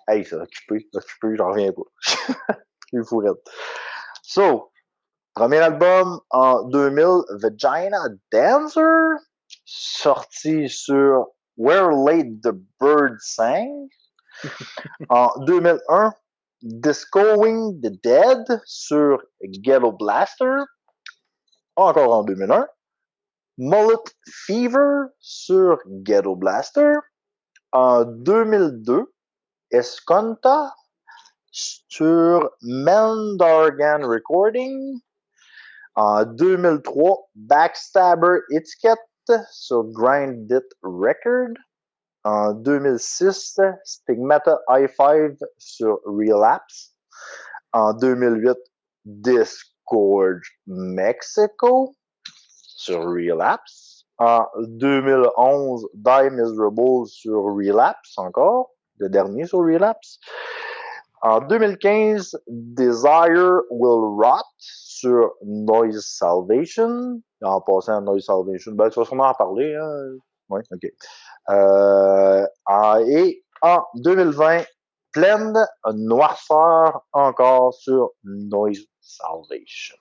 Hey, ça, occupé, j'en reviens pas. Il faut rire. So, premier album en 2000, Vagina Dancer, sorti sur Where Late the Bird Sang. En 2001, Discoing the Dead sur Ghetto Blaster. Encore en 2001. Mullet Fever sur Ghetto Blaster. En 2002, Esconta sur Mendargan Recording. En 2003, Backstabber Etiquette sur Grind It Record. En 2006, Stigmata i5 sur Relapse. En 2008, Discord Mexico sur Relapse. En 2011, Die Miserable sur Relapse encore, le dernier sur Relapse. En 2015, Desire Will Rot sur Noise Salvation. En passant à Noise Salvation, ben, tu vas sûrement en parler. Hein? Oui, ok. Et en 2020, Pleine Noirceur encore sur Noise Salvation.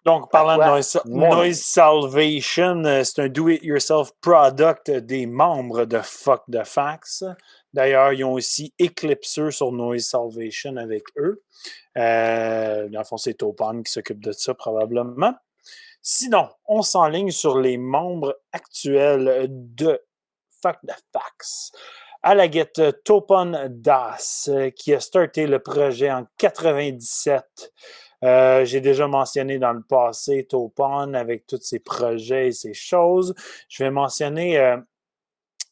Donc, parlant de Noise Salvation, c'est un do-it-yourself product des membres de Fuck the Facts. D'ailleurs, ils ont aussi Eclipser sur Noise Salvation avec eux. Dans le fond, c'est Topon qui s'occupe de ça probablement. Sinon, on s'enligne sur les membres actuels de Fuck the Facts. À la guette, Topon Das, qui a starté le projet en 97. J'ai déjà mentionné dans le passé Topon avec tous ses projets et ses choses. Je vais mentionner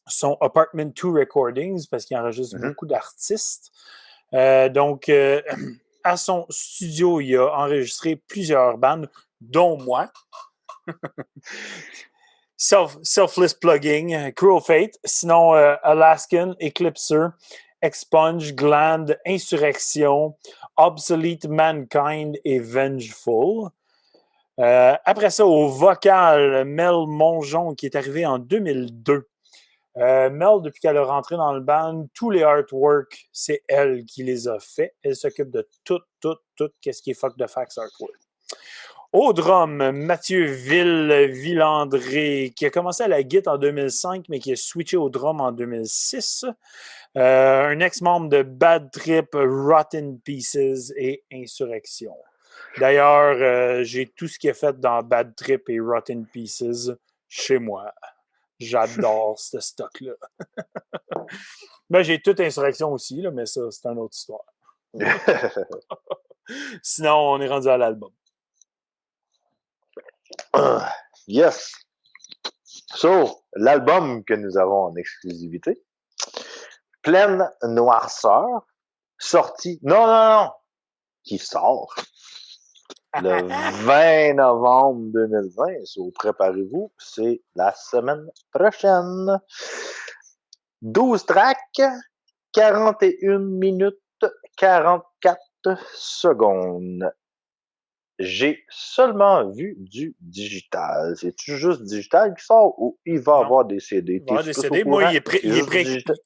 son Apartment 2 Recordings parce qu'il enregistre beaucoup d'artistes. Donc, à son studio, il a enregistré plusieurs bandes, dont moi. Selfless Plugging, Cruel Fate. Sinon, Alaskan, Eclipser, Expunge, Gland, Insurrection, Obsolete Mankind et Vengeful. Après ça, au vocal, Mel Mongeon, qui est arrivé en 2002. Mel, depuis qu'elle est rentrée dans le band, tous les artworks, c'est elle qui les a faits. Elle s'occupe de tout, qu'est-ce qui est Fuck the Facts artwork. Au drum, Mathieu Villandré, qui a commencé à la guitare en 2005, mais qui a switché au drum en 2006. Un ex-membre de Bad Trip, Rotten Pieces et Insurrection. D'ailleurs, j'ai tout ce qui est fait dans Bad Trip et Rotten Pieces chez moi. J'adore ce stock-là. Ben, j'ai toute Insurrection aussi, là, mais ça, c'est une autre histoire. Sinon, on est rendu à l'album. Yes. So, l'album que nous avons en exclusivité, Pleine Noirceur, sorti, qui sort le 20 novembre 2020. So, préparez-vous, c'est la semaine prochaine. 12 tracks, 41 minutes, 44 secondes. j'ai seulement vu du digital. C'est-tu juste digital qui sort ou il va Non. avoir des CD? Il va y avoir T'es-tu des plus au CD. Moi, courant? C'est juste du digital.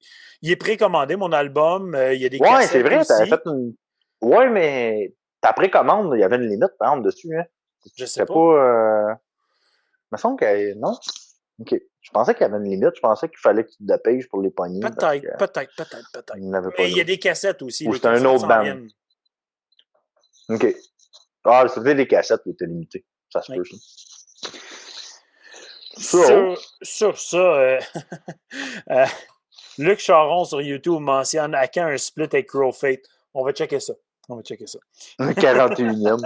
il est précommandé, mon album. Il y a des Ouais, c'est cassettes vrai, t'avais aussi. fait une. Ouais, mais ta précommande, il y avait une limite, par exemple, dessus, hein. Je sais C'était pas. pas. Il me semble que. Non? OK. Je pensais qu'il y avait une limite. Je pensais qu'il fallait que tu te dépêches pour les pogner parce qu'il Peut-être. n'avait pas Mais il y a d'autres. des cassettes aussi. Ou Les c'était un cassettes autre s'en band. viennent. OK. Ah, c'était des cassettes qui étaient limitées. Ça se Oui. peut, ça. So, Sur ça, euh, Luc Charon sur YouTube mentionne à quand un split avec Crow Fate. On va checker ça. 41e.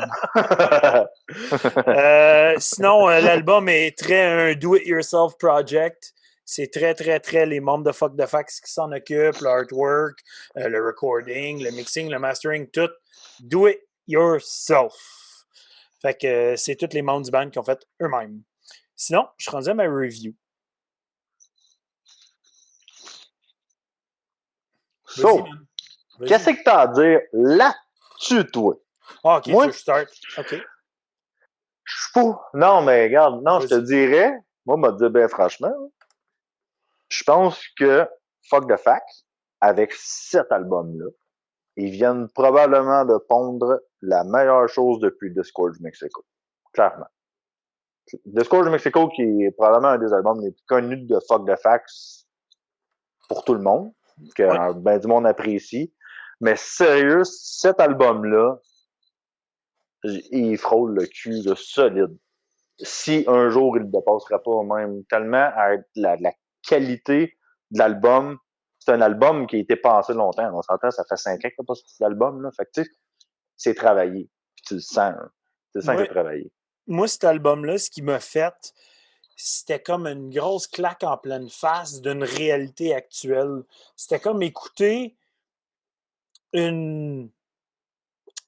Sinon, l'album est très un do-it-yourself project. C'est très les membres de Fuck the Facts qui s'en occupent, l'artwork, le recording, le mixing, le mastering, tout. Do it yourself. Fait que c'est tous les membres du band qui ont fait eux-mêmes. Sinon, je suis rendu à ma review. Vas-y, So, man. qu'est-ce que t'as à dire là-dessus, toi? Ah, ok, Moi, tu veux start. Ok. je suis pas. Non, mais regarde, non, je te Vas-y. dirais, moi, m'a dit, ben, franchement, je pense que Fuck the Facts, avec cet album-là, ils viennent probablement de pondre la meilleure chose depuis Discourage Mexico. Clairement. Discourage Mexico, qui est probablement un des albums les plus connus de Fuck the Facts pour tout le monde, que Ouais. ben du monde apprécie. Mais sérieux, cet album-là, il frôle le cul de solide. Si un jour il ne dépasserait pas même tellement à la qualité de l'album, c'est un album qui a été pensé longtemps. On s'entend, ça fait 5 ans qu'il n'y a pas sorti d'album, là. Fait que, tu sais, c'est travaillé. Puis tu le sens, hein. Tu le sens que c'est travaillé. Moi, cet album-là, ce qui m'a fait, c'était comme une grosse claque en pleine face d'une réalité actuelle. C'était comme écouter une.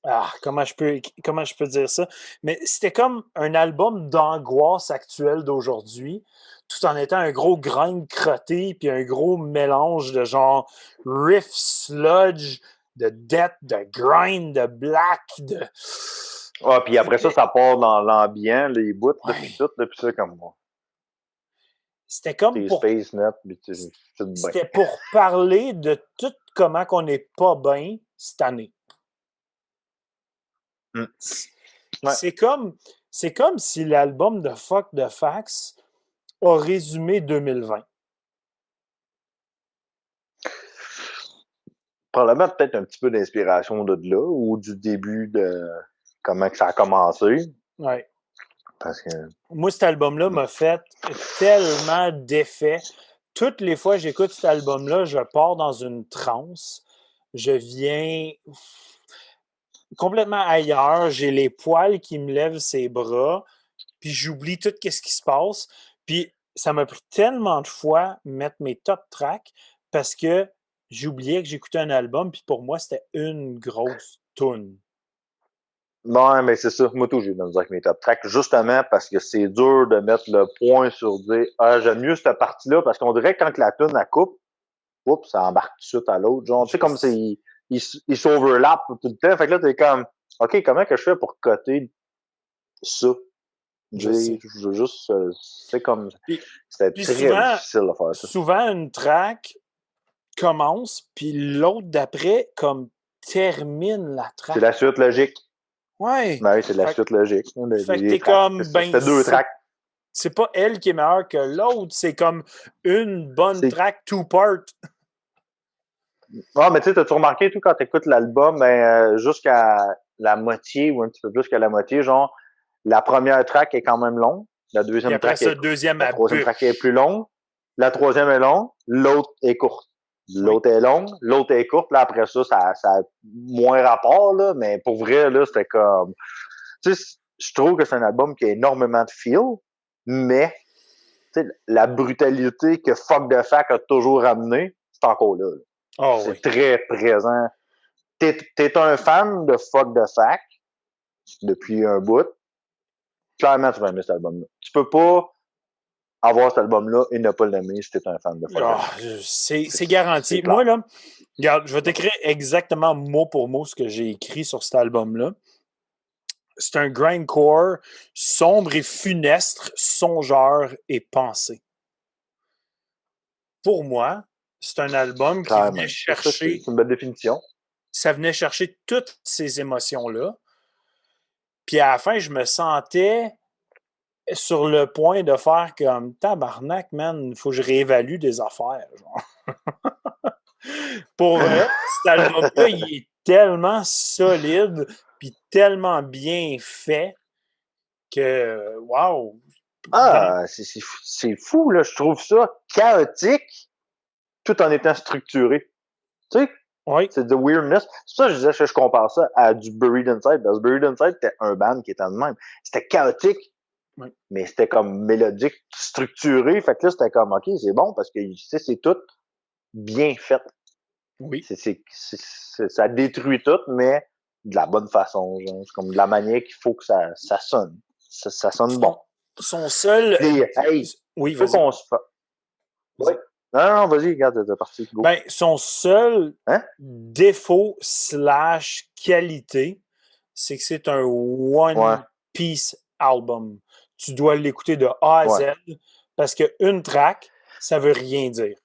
Ah, comment je peux dire ça? Mais c'était comme un album d'angoisse actuelle d'aujourd'hui, tout en étant un gros grind crotté, puis un gros mélange de genre riff sludge, de death, de grind, de black, de. Ah, puis après ça, ça part dans l'ambiant, les bouts, là, puis Ouais. tout, là, puis c'est comme moi. C'était comme Tes pour. Space Net, puis tu te bien. C'était pour parler de tout comment qu'on n'est pas bien cette année. Mm. Ouais. C'est comme si l'album de Fuck the Facts a résumé 2020. Probablement peut-être un petit peu d'inspiration de là, ou du début de comment que ça a commencé. Ouais. Parce que. Moi, cet album-là m'a fait tellement d'effets. Toutes les fois que j'écoute cet album-là, je pars dans une transe. Je viens complètement ailleurs. J'ai les poils qui me lèvent ses bras. Puis j'oublie tout ce qui se passe. Puis ça m'a pris tellement de fois mettre mes top tracks parce que j'oubliais que j'écoutais un album. Puis pour moi, c'était une grosse toune. Non, mais c'est ça. Moi, tout, j'ai eu de la misère avec mes top tracks, justement parce que c'est dur de mettre le point sur dire, ah, j'aime mieux cette partie-là, parce qu'on dirait que quand la tune, elle coupe, oups, ça embarque tout de suite à l'autre. Genre, tu sais, comme c'est, il s'overlap tout le temps. Fait que là, t'es comme, OK, comment que je fais pour coter ça? Je veux juste, c'est comme, c'était Puis très difficile de faire ça. souvent, une track commence, puis l'autre d'après, comme termine la track. C'est la suite logique. Ouais. Ben oui, c'est la suite logique. Fait que t'es comme, c'était deux tracks. C'est pas elle qui est meilleure que l'autre, c'est comme une bonne track two-part. Ah, mais tu sais, t'as-tu remarqué, tout, quand t'écoutes l'album, ben, jusqu'à la moitié, ou un petit peu plus qu'à la moitié, genre, la première track est quand même longue, la deuxième track est deuxième la troisième track est plus longue, la troisième est longue, l'autre est courte. L'autre est longue, l'autre est courte, là, après ça, ça a moins rapport, là, mais pour vrai, là, c'était comme, tu sais, je trouve que c'est un album qui a énormément de feel, mais, tu sais, la brutalité que Fuck the Fact a toujours amené, c'est encore là. Oh, c'est très présent. T'es un fan de Fuck the Fact depuis un bout. Clairement, tu vas aimer cet album-là. Tu peux pas avoir cet album-là et ne pas l'aimer si t'es un fan de Fuck the Fact. C'est garanti. Moi, là, regarde, je vais t'écrire exactement mot pour mot ce que j'ai écrit sur cet album-là. c'est un grindcore sombre et funeste, songeur et pensé. Pour moi, c'est un album qui Clairement. venait chercher... C'est une belle définition. Ça venait chercher toutes ces émotions-là. Puis à la fin, je me sentais sur le point de faire comme tabarnak, man, il faut que je réévalue des affaires. Genre. Pour vrai, cet album-là, il est tellement solide puis tellement bien fait que, wow! Ah, c'est fou, là. Je trouve ça chaotique tout en étant structuré. Tu sais, Oui. c'est de weirdness. C'est pour ça que je disais que je compare ça à du Buried Inside. Parce que Buried Inside, c'était un band qui était de même. C'était chaotique, Oui. mais c'était comme mélodique, structuré. Fait que là, c'était comme, OK, c'est bon parce que, tu sais, c'est tout bien fait. Oui. Ça détruit tout, mais de la bonne façon. Genre. C'est comme de la manière qu'il faut que ça sonne. Ça sonne bon. Son seul... Hey, oui, faut vas-y. qu'on se fasse. Oui. Non, vas-y, regarde, t'es parti. Go. Ben, son seul défaut / qualité, c'est que c'est un one-piece album. Tu dois l'écouter de A à Z parce qu'une track, ça veut rien dire.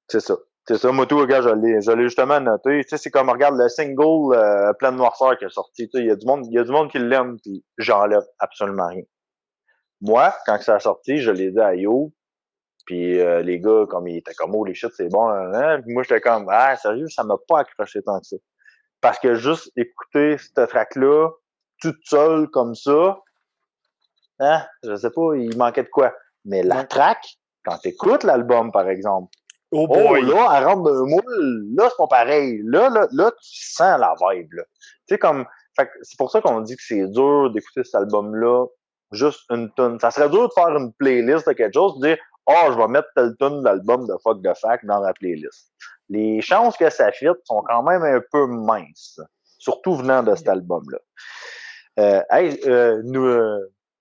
C'est ça. C'est ça. Moi, tout, regarde, je l'ai justement noté. Tu sais, c'est comme, regarde, le single Pleine Noirceur qui est sorti. Tu sais, il y a du monde qui l'aime, puis j'enlève absolument rien. Moi, quand ça a sorti, je l'ai dit à Yo, puis les gars, comme ils étaient comme, oh, les shit, c'est bon, hein? Puis moi, j'étais comme, ah, sérieux, ça m'a pas accroché tant que ça. Parce que juste écouter cette track-là, toute seule, comme ça, hein, je sais pas, il manquait de quoi. Mais la track, quand t'écoutes l'album, par exemple, oh boy! Là, elle rentre d'un moule, là, c'est pas pareil. Là, tu sens la vibe, là. Tu sais, comme, c'est pour ça qu'on dit que c'est dur d'écouter cet album-là, juste une tune. Ça serait dur de faire une playlist de quelque chose, de dire, je vais mettre telle tune de l'album de Fuck the Fact dans la playlist. Les chances que ça fit sont quand même un peu minces, surtout venant de cet album-là.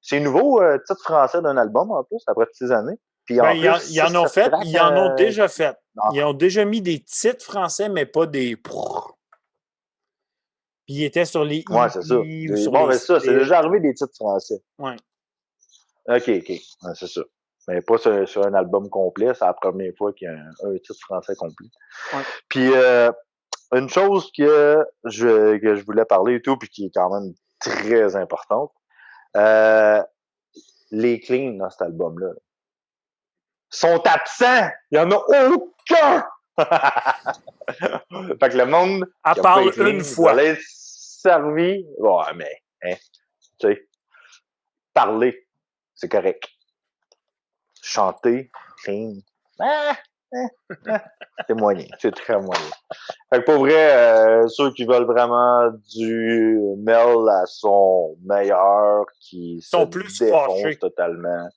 C'est nouveau, titre français d'un album, en plus, après 6 années. Puis en plus, ils en ont fait, ils en ont déjà fait. Ils ont déjà mis des titres français, mais pas des... Puis ils étaient sur les ouais, c'est ça. Bon, mais ça, c'est déjà arrivé des titres français. Ouais. OK. Ouais, c'est ça. Mais pas sur un album complet. C'est la première fois qu'il y a un titre français complet. Ouais. Puis, une chose que je voulais parler et tout, puis qui est quand même très importante, les cleans dans cet album-là sont absents. Il n'y en a aucun. Fait que le monde elle parle une fois. Elle est servi. Ouais, mais, hein, tu sais, parler, c'est correct. Chanter, clean, c'est moyen. C'est très moyen. Fait que pour vrai, ceux qui veulent vraiment du Mel à son meilleur, qui sont se plus défonce fâchés. totalement,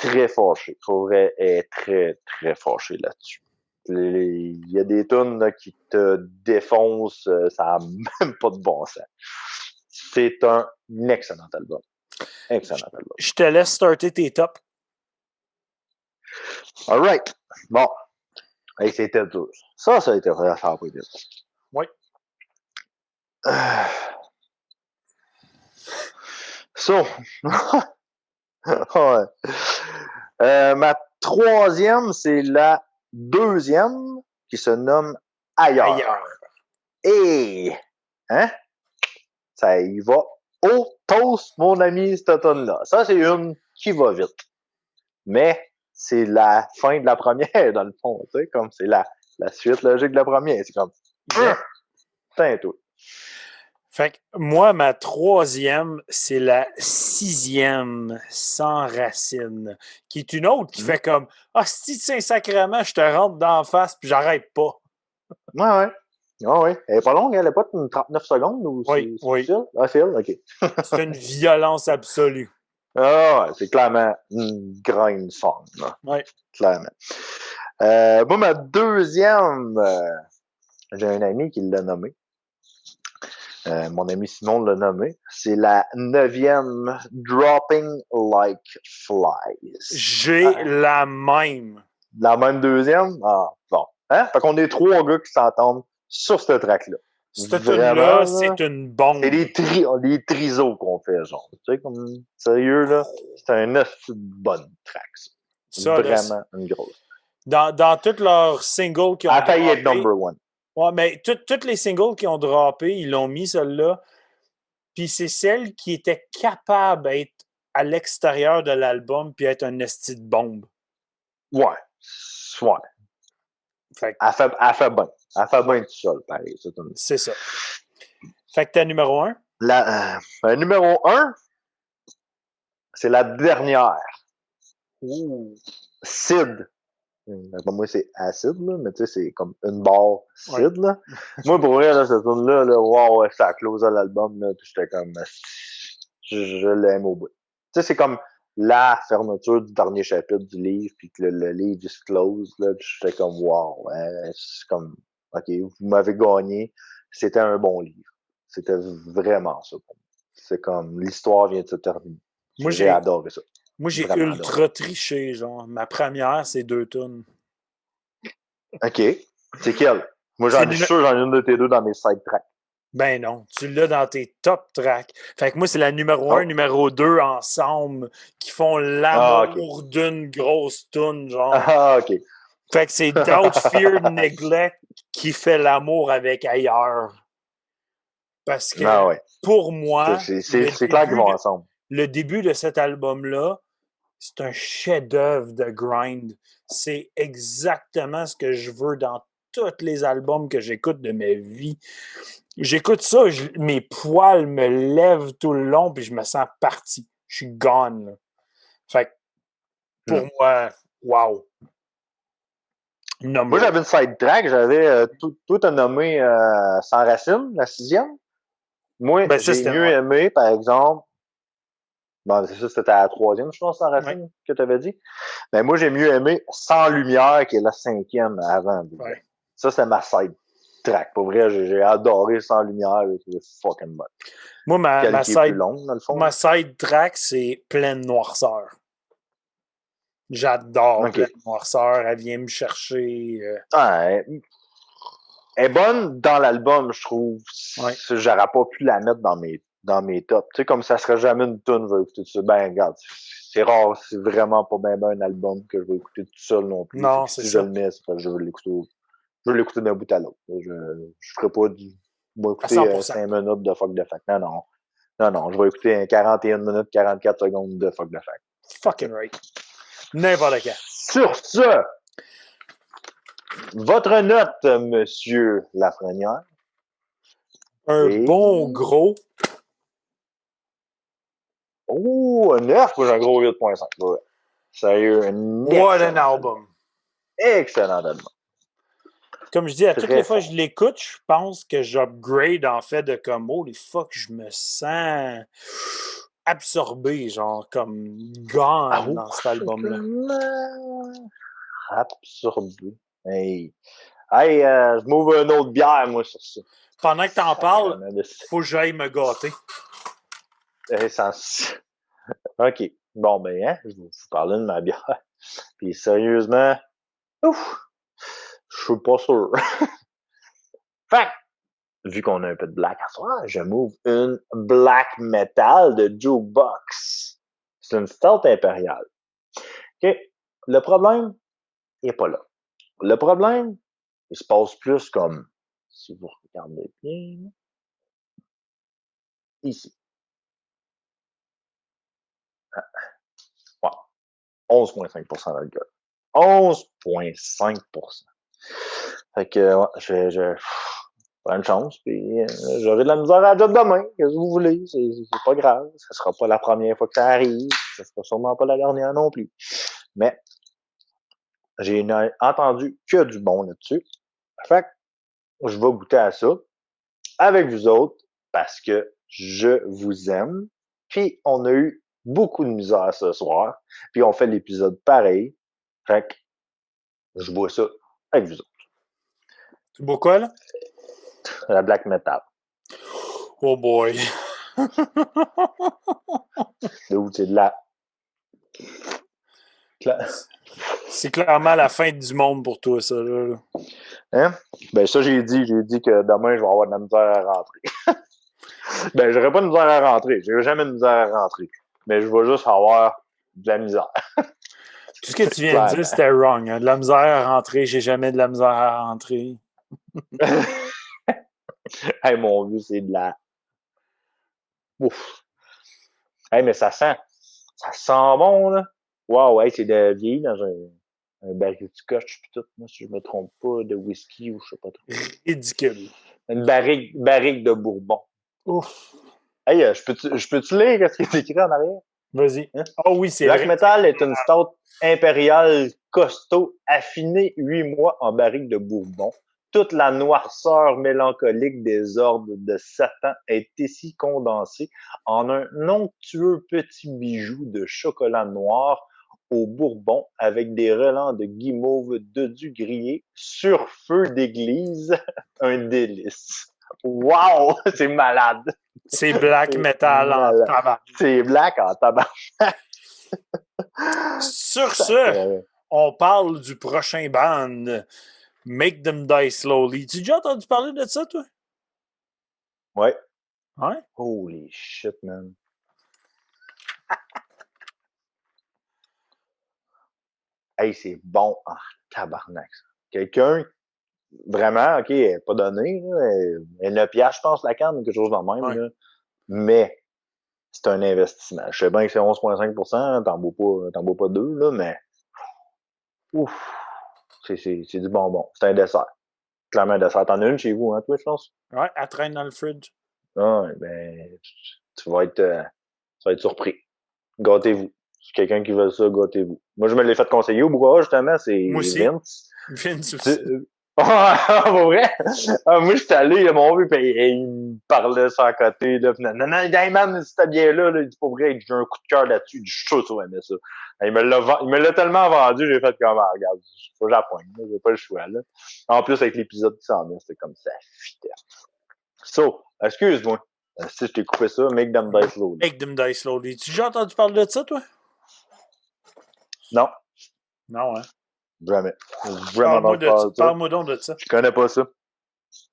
très fâché. Pour vrai, est très, très fâché là-dessus. Il y a des tunes qui te défoncent, ça n'a même pas de bon sens. C'est un excellent album. Excellent album. Je te laisse starter tes tops. All right. Bon. Hey, c'était dur. Ça a été ça a pas été. Oui. So. Ouais. Ma troisième, c'est la deuxième qui se nomme Ailleurs. Et, hein? Ça y va au toast, mon ami, cette automne-là. Ça, c'est une qui va vite. Mais c'est la fin de la première, dans le fond, tu sais, comme c'est la suite logique de la première. C'est comme, putain, tout. Fait que moi, ma troisième, c'est la 6e, Sans Racine, qui est une autre qui fait comme, si de Saint-Sacrement, je te rentre d'en face puis j'arrête pas. Ouais. Elle est pas longue, elle est pas une 39 secondes ou oui. OK. C'est une violence absolue. C'est clairement une grind song. Oui. Clairement. Moi, ma deuxième, j'ai un ami qui l'a nommé. Mon ami Simon l'a nommé. C'est la 9e Dropping Like Flies. J'ai la même. La même deuxième? Ah, bon. Hein? Fait qu'on est 3 gars qui s'entendent sur ce track-là. Cette Vraiment, tune-là, là. c'est une C'est bombe. des trisos qu'on fait, genre. Tu sais, comme, sérieux, là. C'est un assez bonne track, ça. Ça, là, Vraiment une grosse. dans tous leurs singles qui Elle ont a failli être droppé, number one. ouais, mais tous les singles qui ont droppé, ils l'ont mis, celle-là. Puis c'est celle qui était capable d'être à l'extérieur de l'album puis être un esti de bombe. Ouais. Ouais. Fait que, Elle fait bien. Elle fait bien ouais, tout seul, pareil. c'est ça. Fait que t'es numéro 1. Numéro 1, c'est la dernière. Ouh. Sid. Pour moi, c'est acide, là, mais tu sais, c'est comme une barre Ouais. Sid, là. Moi, pour vrai, là, cette tune-là, là, wow, ça a closé l'album, là, puis j'étais comme, je l'aime au bout. Tu sais, c'est comme la fermeture du dernier chapitre du livre, puis que le livre, il se close, là, puis j'étais comme, wow, ouais, c'est comme, ok, vous m'avez gagné, c'était un bon livre. C'était vraiment ça pour moi. C'est comme, l'histoire vient de se terminer. Moi, J'ai adoré ça. j'ai Vraiment adoré. ultra triché, genre. Ma première, c'est 2 tunes. OK. C'est quelle? Moi, C'est je suis sûr, j'en ai une de tes deux dans mes side tracks. Ben non, tu l'as dans tes top tracks. Fait que moi, c'est la numéro 1, Oh. numéro 2 ensemble qui font Ah, OK. l'amour d'une grosse tune, genre. Ah, OK. Fait que c'est Doubt, Fear, Neglect qui fait l'amour avec ailleurs. Parce que Ah, ouais. pour moi, C'est clair qu'ils vont ensemble. le début de cet album-là, c'est un chef-d'œuvre de grind. C'est exactement ce que je veux dans tous les albums que j'écoute de ma vie. J'écoute ça, mes poils me lèvent tout le long, puis je me sens parti. Je suis gone. Là. Fait que pour moi, wow. Moi, Number one. j'avais une side track. J'avais tout a nommé Sans Racine, la 6e. Moi, Ben ça, j'ai c'était mieux ouais. aimé, par exemple. Bon, c'est ça, c'était la 3e, je pense, Sans Ouais, Racine, que tu avais dit. Mais moi, j'ai mieux aimé Sans Lumière, qui est la 5e avant. ouais. Ça, c'est ma side track. Pour vrai, j'ai adoré Sans Lumière. C'est fucking bon. Moi, Quelle qui est plus longue, dans le fond. ma side track, c'est Pleine Noirceur. J'adore OK. Pleine Noirceur. Elle vient me chercher. Ah, elle est bonne dans l'album, je trouve. Ouais. J'aurais pas pu la mettre dans mes tops. Tu sais, comme ça serait jamais une tune, je vais écouter tout ça. Ben, regarde, c'est rare, c'est vraiment pas bien un album que je vais écouter tout seul non plus. Non, Que c'est si je ça. le mets, c'est parce que je veux l'écouter d'un bout à l'autre. Je ferai pas je vais À écouter 100%. 5 minutes de fuck de fact. Non. Non, non, je vais écouter un 41 minutes, 44 secondes de fuck de fact. Fucking right. N'importe quand. Sur ce, votre note, monsieur Lafrenière, Un et... bon gros. Oh, un 9, moi j'ai un gros 8.5. Ouais. Sérieux, un What an excellent album. album. Excellent album. Comme je dis, à toutes les Très fois que fort. je l'écoute, je pense que j'upgrade en fait de comme, oh les fuck, je me sens absorbé, genre comme Ah, gone oh, dans cet album-là. absorbé. Hey, je m'ouvre une autre bière, moi, sur ça. Pendant que t'en parles, Sacrément de... faut que j'aille me gâter. OK. Bon, ben, hein, je vais vous parler de ma bière. Puis, sérieusement, ouf, je suis pas sûr. Fait vu qu'on a un peu de black à soir, je m'ouvre une black metal de Jukebox. C'est une stout impériale. OK. Le problème, il n'est pas là. Le problème, il se passe plus comme, si vous regardez bien, ici. Ouais. 11,5% d'alcool. 11,5%. Fait que, ouais, je prends une chance, puis j'aurai de la misère à la job demain. Qu'est-ce que vous voulez? C'est pas grave. Ça sera pas la première fois que ça arrive. Ça sera sûrement pas la dernière non plus. Mais, j'ai entendu que du bon là-dessus. Fait que, je vais goûter à ça avec vous autres parce que je vous aime. Puis, on a eu beaucoup de misère ce soir. Puis, on fait l'épisode pareil. Fait que, je bois ça avec vous autres. Tu bois quoi, là? La black metal. Oh boy. C'est où? C'est de la... C'est clairement la fin du monde pour toi, ça. Là. Hein? Ben, ça, j'ai dit que demain, je vais avoir de la misère à rentrer. Ben, j'aurais pas de misère à rentrer. J'ai jamais de misère à rentrer. Mais je vais juste avoir de la misère. Tout ce que tu viens de dire, c'était wrong. Hein. De la misère à rentrer, j'ai jamais de la misère à rentrer. Hey, mon Dieu, c'est de la... Ouf. Hey, mais ça sent bon, là. Wow, hey, c'est de vieillir dans un baril de scotch pis tout. Moi, si je me trompe pas, de whisky ou je sais pas trop. Ridicule. Une barrique de bourbon. Ouf. Hey, je peux-tu lire ce qui est écrit en arrière? Vas-y. Hein? Oh oui, c'est Black vrai. Metal est une stout impériale costaud affinée 8 mois en barrique de bourbon. Toute la noirceur mélancolique des ordres de Satan est ici condensée en un onctueux petit bijou de chocolat noir au bourbon avec des relents de guimauve du grillé sur feu d'église. Un délice. Wow! C'est malade! C'est black metal en tabac. C'est black en tabac. Sur ce, on parle du prochain band, Make Them Die Slowly. Tu as déjà entendu parler de ça, toi? Ouais. Ouais? Holy shit, man. Hey, c'est bon en tabarnak, ça. Quelqu'un, vraiment, OK, elle n'est pas donné, elle a 9$, je pense, la canne, quelque chose de même, Ouais. là. Mais c'est un investissement. Je sais bien que c'est 11,5%, t'en bois pas deux, là, mais ouf, c'est du bonbon. C'est un dessert. Clairement un dessert. T'en as une chez vous, hein, toi, je pense? Ouais, elle traîne dans le fridge. Ah, ben, tu vas être surpris. Gâtez-vous. Si quelqu'un qui veut ça, gâtez-vous. Moi, je me l'ai fait conseiller au brouhaha, justement, c'est Moi aussi. Vince. Vince aussi. Pour vrai? Moi, j'étais allé, mon vieux, pis il me parlait sur côté, là. Non, hey, man, si t'es bien là, il dit pour vrai, j'ai un coup de cœur là-dessus, je suis sûr que tu vas aimer ça. Il me l'a tellement vendu, j'ai fait comme, regarde, faut que j'apprenne, j'ai pas le choix, là. En plus, avec l'épisode qui s'en vient, c'était comme ça, fitait. So, excuse-moi, si je t'ai coupé ça, Make Them Die Slowly. Make Them Die Slowly. Tu as déjà entendu parler de ça, toi? Non. Non, hein? Jamais. Vraiment Parle-moi donc de ça. Je connais pas ça.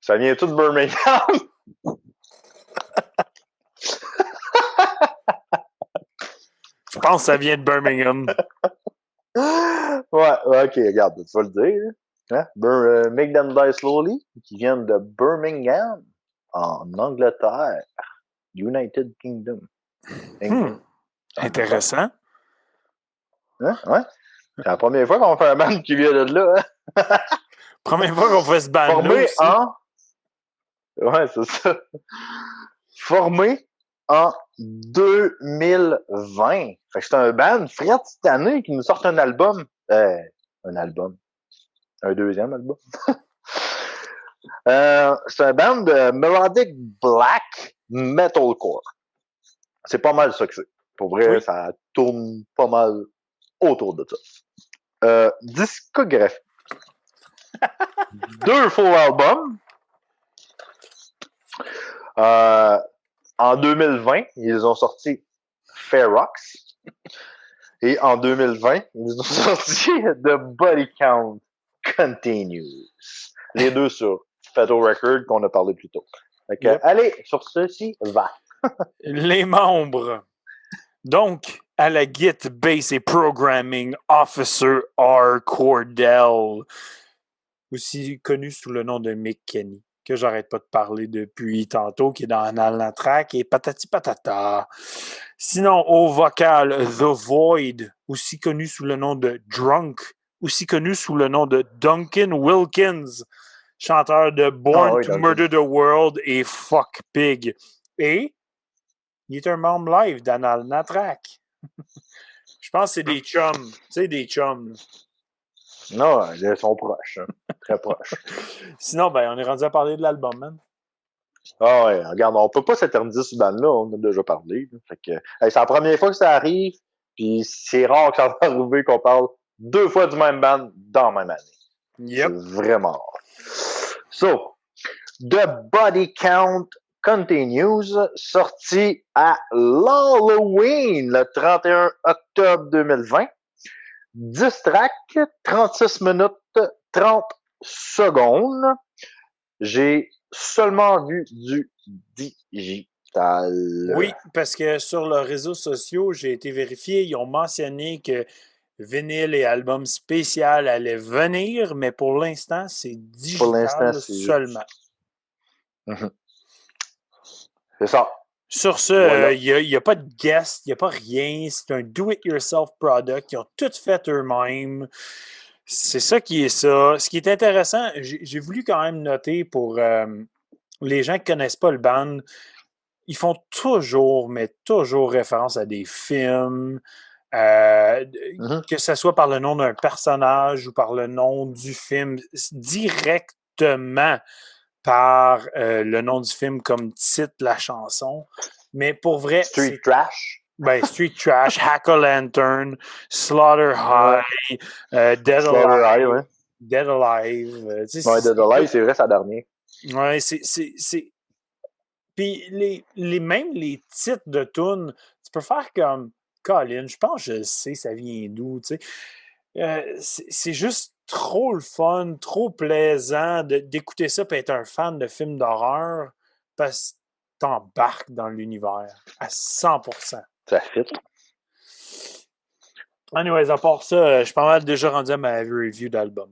Ça vient tout de Birmingham. Je pense que ça vient de Birmingham. Ouais, ok, regarde, tu vas le dire. Hein? Make Them Die Slowly, qui viennent de Birmingham, en Angleterre, United Kingdom. Intéressant. Hein? Ouais. C'est la première fois qu'on fait un band qui vient de là. Hein? Première fois qu'on fait ce band-là Formé aussi. Ouais, c'est ça. Formé en 2020. Fait que c'est un band fret cette année qui nous sort un album. Un album. Un deuxième album. C'est un band de melodic black metalcore. C'est pas mal ça que c'est. Pour vrai, oui. Ça tourne pas mal autour de ça. Discographie. 2 full albums. En 2020, ils ont sorti Ferox. Et en 2020, ils ont sorti The Body Count Continues. Les deux sur Fatal Record qu'on a parlé plus tôt. Donc, yep. Allez, sur ceci, va. Les membres. Donc, à la Git, Bass et Programming, Officer R. Cordell, aussi connu sous le nom de Mick Kenny, que j'arrête pas de parler depuis tantôt, qui est dans Anal Track et patati patata. Sinon, au vocal, The Void, aussi connu sous le nom de Drunk, aussi connu sous le nom de Duncan Wilkins, chanteur de Born to Murder the World et Fuck Pig. Et il est un membre live d'Anal Natrack. Je pense que c'est des chums. Tu sais, des chums. Non, ils sont proches. Hein. Très proches. Sinon, ben, on est rendu à parler de l'album, man. Ah ouais, regarde, on peut pas s'éterniser ce band-là, on en a déjà parlé. Fait que, c'est la première fois que ça arrive, puis c'est rare que ça va arriver qu'on parle 2 fois du même band dans la même année. Yep. C'est vraiment rare. So, The Body Count Continues, sorti à l'Halloween, le 31 octobre 2020. 10 tracks, 36 minutes, 30 secondes. J'ai seulement vu du digital. Oui, parce que sur leurs réseaux sociaux, j'ai été vérifié, ils ont mentionné que vinyle et album spécial allaient venir, mais pour l'instant, c'est Pour l'instant, digital c'est seulement. C'est ça. Sur Voilà. ce, il n'y a pas de guest, il n'y a pas rien. C'est un do-it-yourself product. Ils ont tout fait eux-mêmes. C'est ça qui est ça. Ce qui est intéressant, j'ai voulu quand même noter pour les gens qui ne connaissent pas le band, ils font toujours, mais toujours référence à des films, euh, que ce soit par le nom d'un personnage ou par le nom du film, directement par le nom du film comme titre la chanson. Mais pour vrai, Street c'est Trash. Street Trash, Hack-O-Lantern, Slaughter High, Dead Slaughter High, Alive, ouais. Dead Alive. Ouais, Dead Alive, c'est vrai, c'est la dernière. Ouais, c'est. Puis même les titres de tunes, tu peux faire comme Colin, je pense que je sais, ça vient d'où, tu sais. C'est juste trop le fun, trop plaisant d'écouter ça et être un fan de films d'horreur parce que t'embarques dans l'univers à 100%. Ça fit. Anyways, à part ça, je suis pas mal déjà rendu à ma review d'album.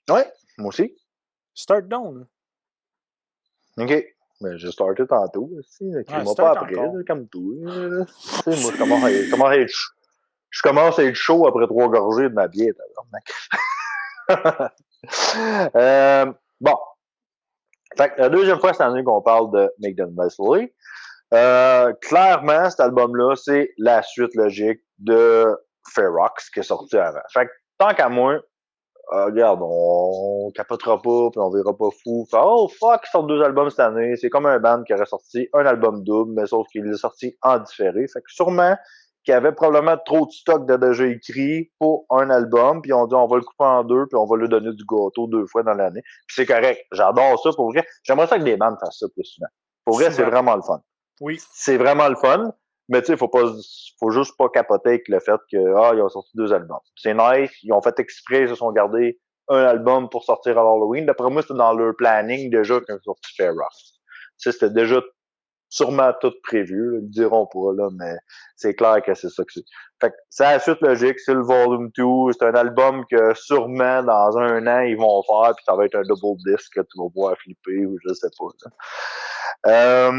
Ouais, moi aussi. Start down. OK. Mais j'ai starté tantôt aussi. Écris-moi pas Start après, encore. là, comme tout. Tu sais, moi, je commence à être chaud après 3 gorgées de ma bière. Bon. Fait que la deuxième fois cette année qu'on parle de Make Them Slowly. Clairement, cet album-là, c'est la suite logique de Ferox qui est sorti avant. Fait que tant qu'à moi, regarde, on capotera pas, puis on verra pas fou. Fait, oh fuck, ils sortent 2 albums cette année. C'est comme un band qui aurait sorti un album double, mais sauf qu'il est sorti en différé. Fait que sûrement qu'il y avait probablement trop de stock de déjà écrit pour un album, puis on dit on va le couper en 2, puis on va lui donner du gâteau 2 fois dans l'année. Puis c'est correct. J'adore ça pour vrai. J'aimerais ça que des bandes fassent ça plus souvent. Pour vrai, c'est Souvent. vraiment le fun. Oui. C'est vraiment le fun. Mais tu sais, faut juste pas capoter avec le fait que, ils ont sorti 2 albums. C'est nice. Ils ont fait exprès, ils se sont gardés un album pour sortir à Halloween. D'après moi, c'était dans leur planning déjà quand ils ont sorti Ferox. Ça, c'était déjà sûrement tout prévu. Là. Ils diront pas, là, mais c'est clair que c'est ça que c'est. Fait que c'est la suite logique, c'est le Volume 2. C'est un album que sûrement dans un an, ils vont faire, puis ça va être un double disc que tu vas pouvoir flipper ou je sais pas.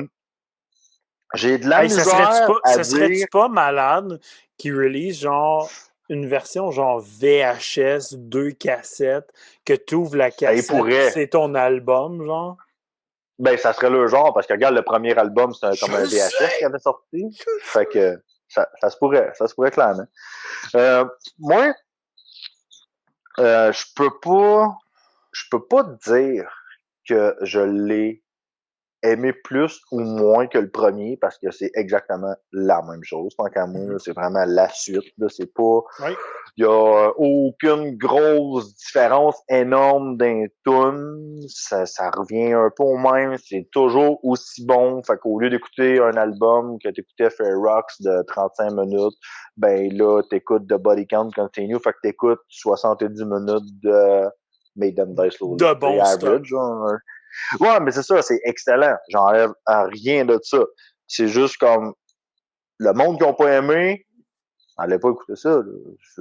J'ai de la Hey, misère à ça dire. serait-tu pas malade qu'ils release genre une version genre VHS, 2 cassettes, que tu ouvres la Il cassette, puis pourrait. c'est ton album, genre? Ben, ça serait le genre, parce que regarde, le premier album, c'était comme un Je VHS qui sais! avait sorti. Fait que ça se pourrait clairement. Euh, moi, je peux pas dire que je l'ai aimé plus ou moins que le premier parce que c'est exactement la même chose. Tant qu'à moi, c'est vraiment la suite. Là, c'est pas. Oui. Il y a aucune grosse différence énorme d'un tune. Ça revient un peu au même. C'est toujours aussi bon. Fait qu'au lieu d'écouter un album que t'écoutais Ferox de 35 minutes, ben là, t'écoutes The Body Count Continue. Fait que t'écoutes 70 minutes de Made Them Die Slowly. De C'est bon stock. average. Hein. Ouais, mais c'est ça, c'est excellent. J'enlève à rien de ça. C'est juste comme le monde qui n'a pas aimé, n'allez pas écouter ça.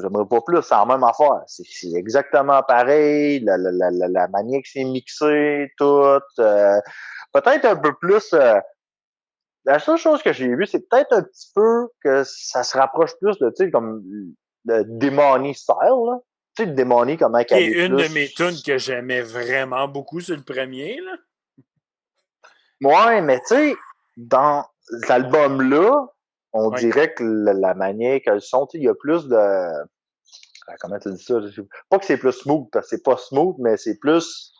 J'aimerais pas plus. C'est la même affaire. C'est exactement pareil. La manière que c'est mixé, tout. Peut-être un peu plus. La seule chose que j'ai vue, c'est peut-être un petit peu que ça se rapproche plus de, tu sais, comme le Demony style, là. Tu sais, le Demony, comment Qui qu'elle est est une de mes tunes plus. que j'aimais vraiment beaucoup sur le premier, là. Ouais, mais tu sais, dans cet album-là, on Oui. dirait que la manière qu'elles sont, il y a plus de. Comment tu dis ça? Pas que c'est plus smooth, parce que c'est pas smooth, mais c'est plus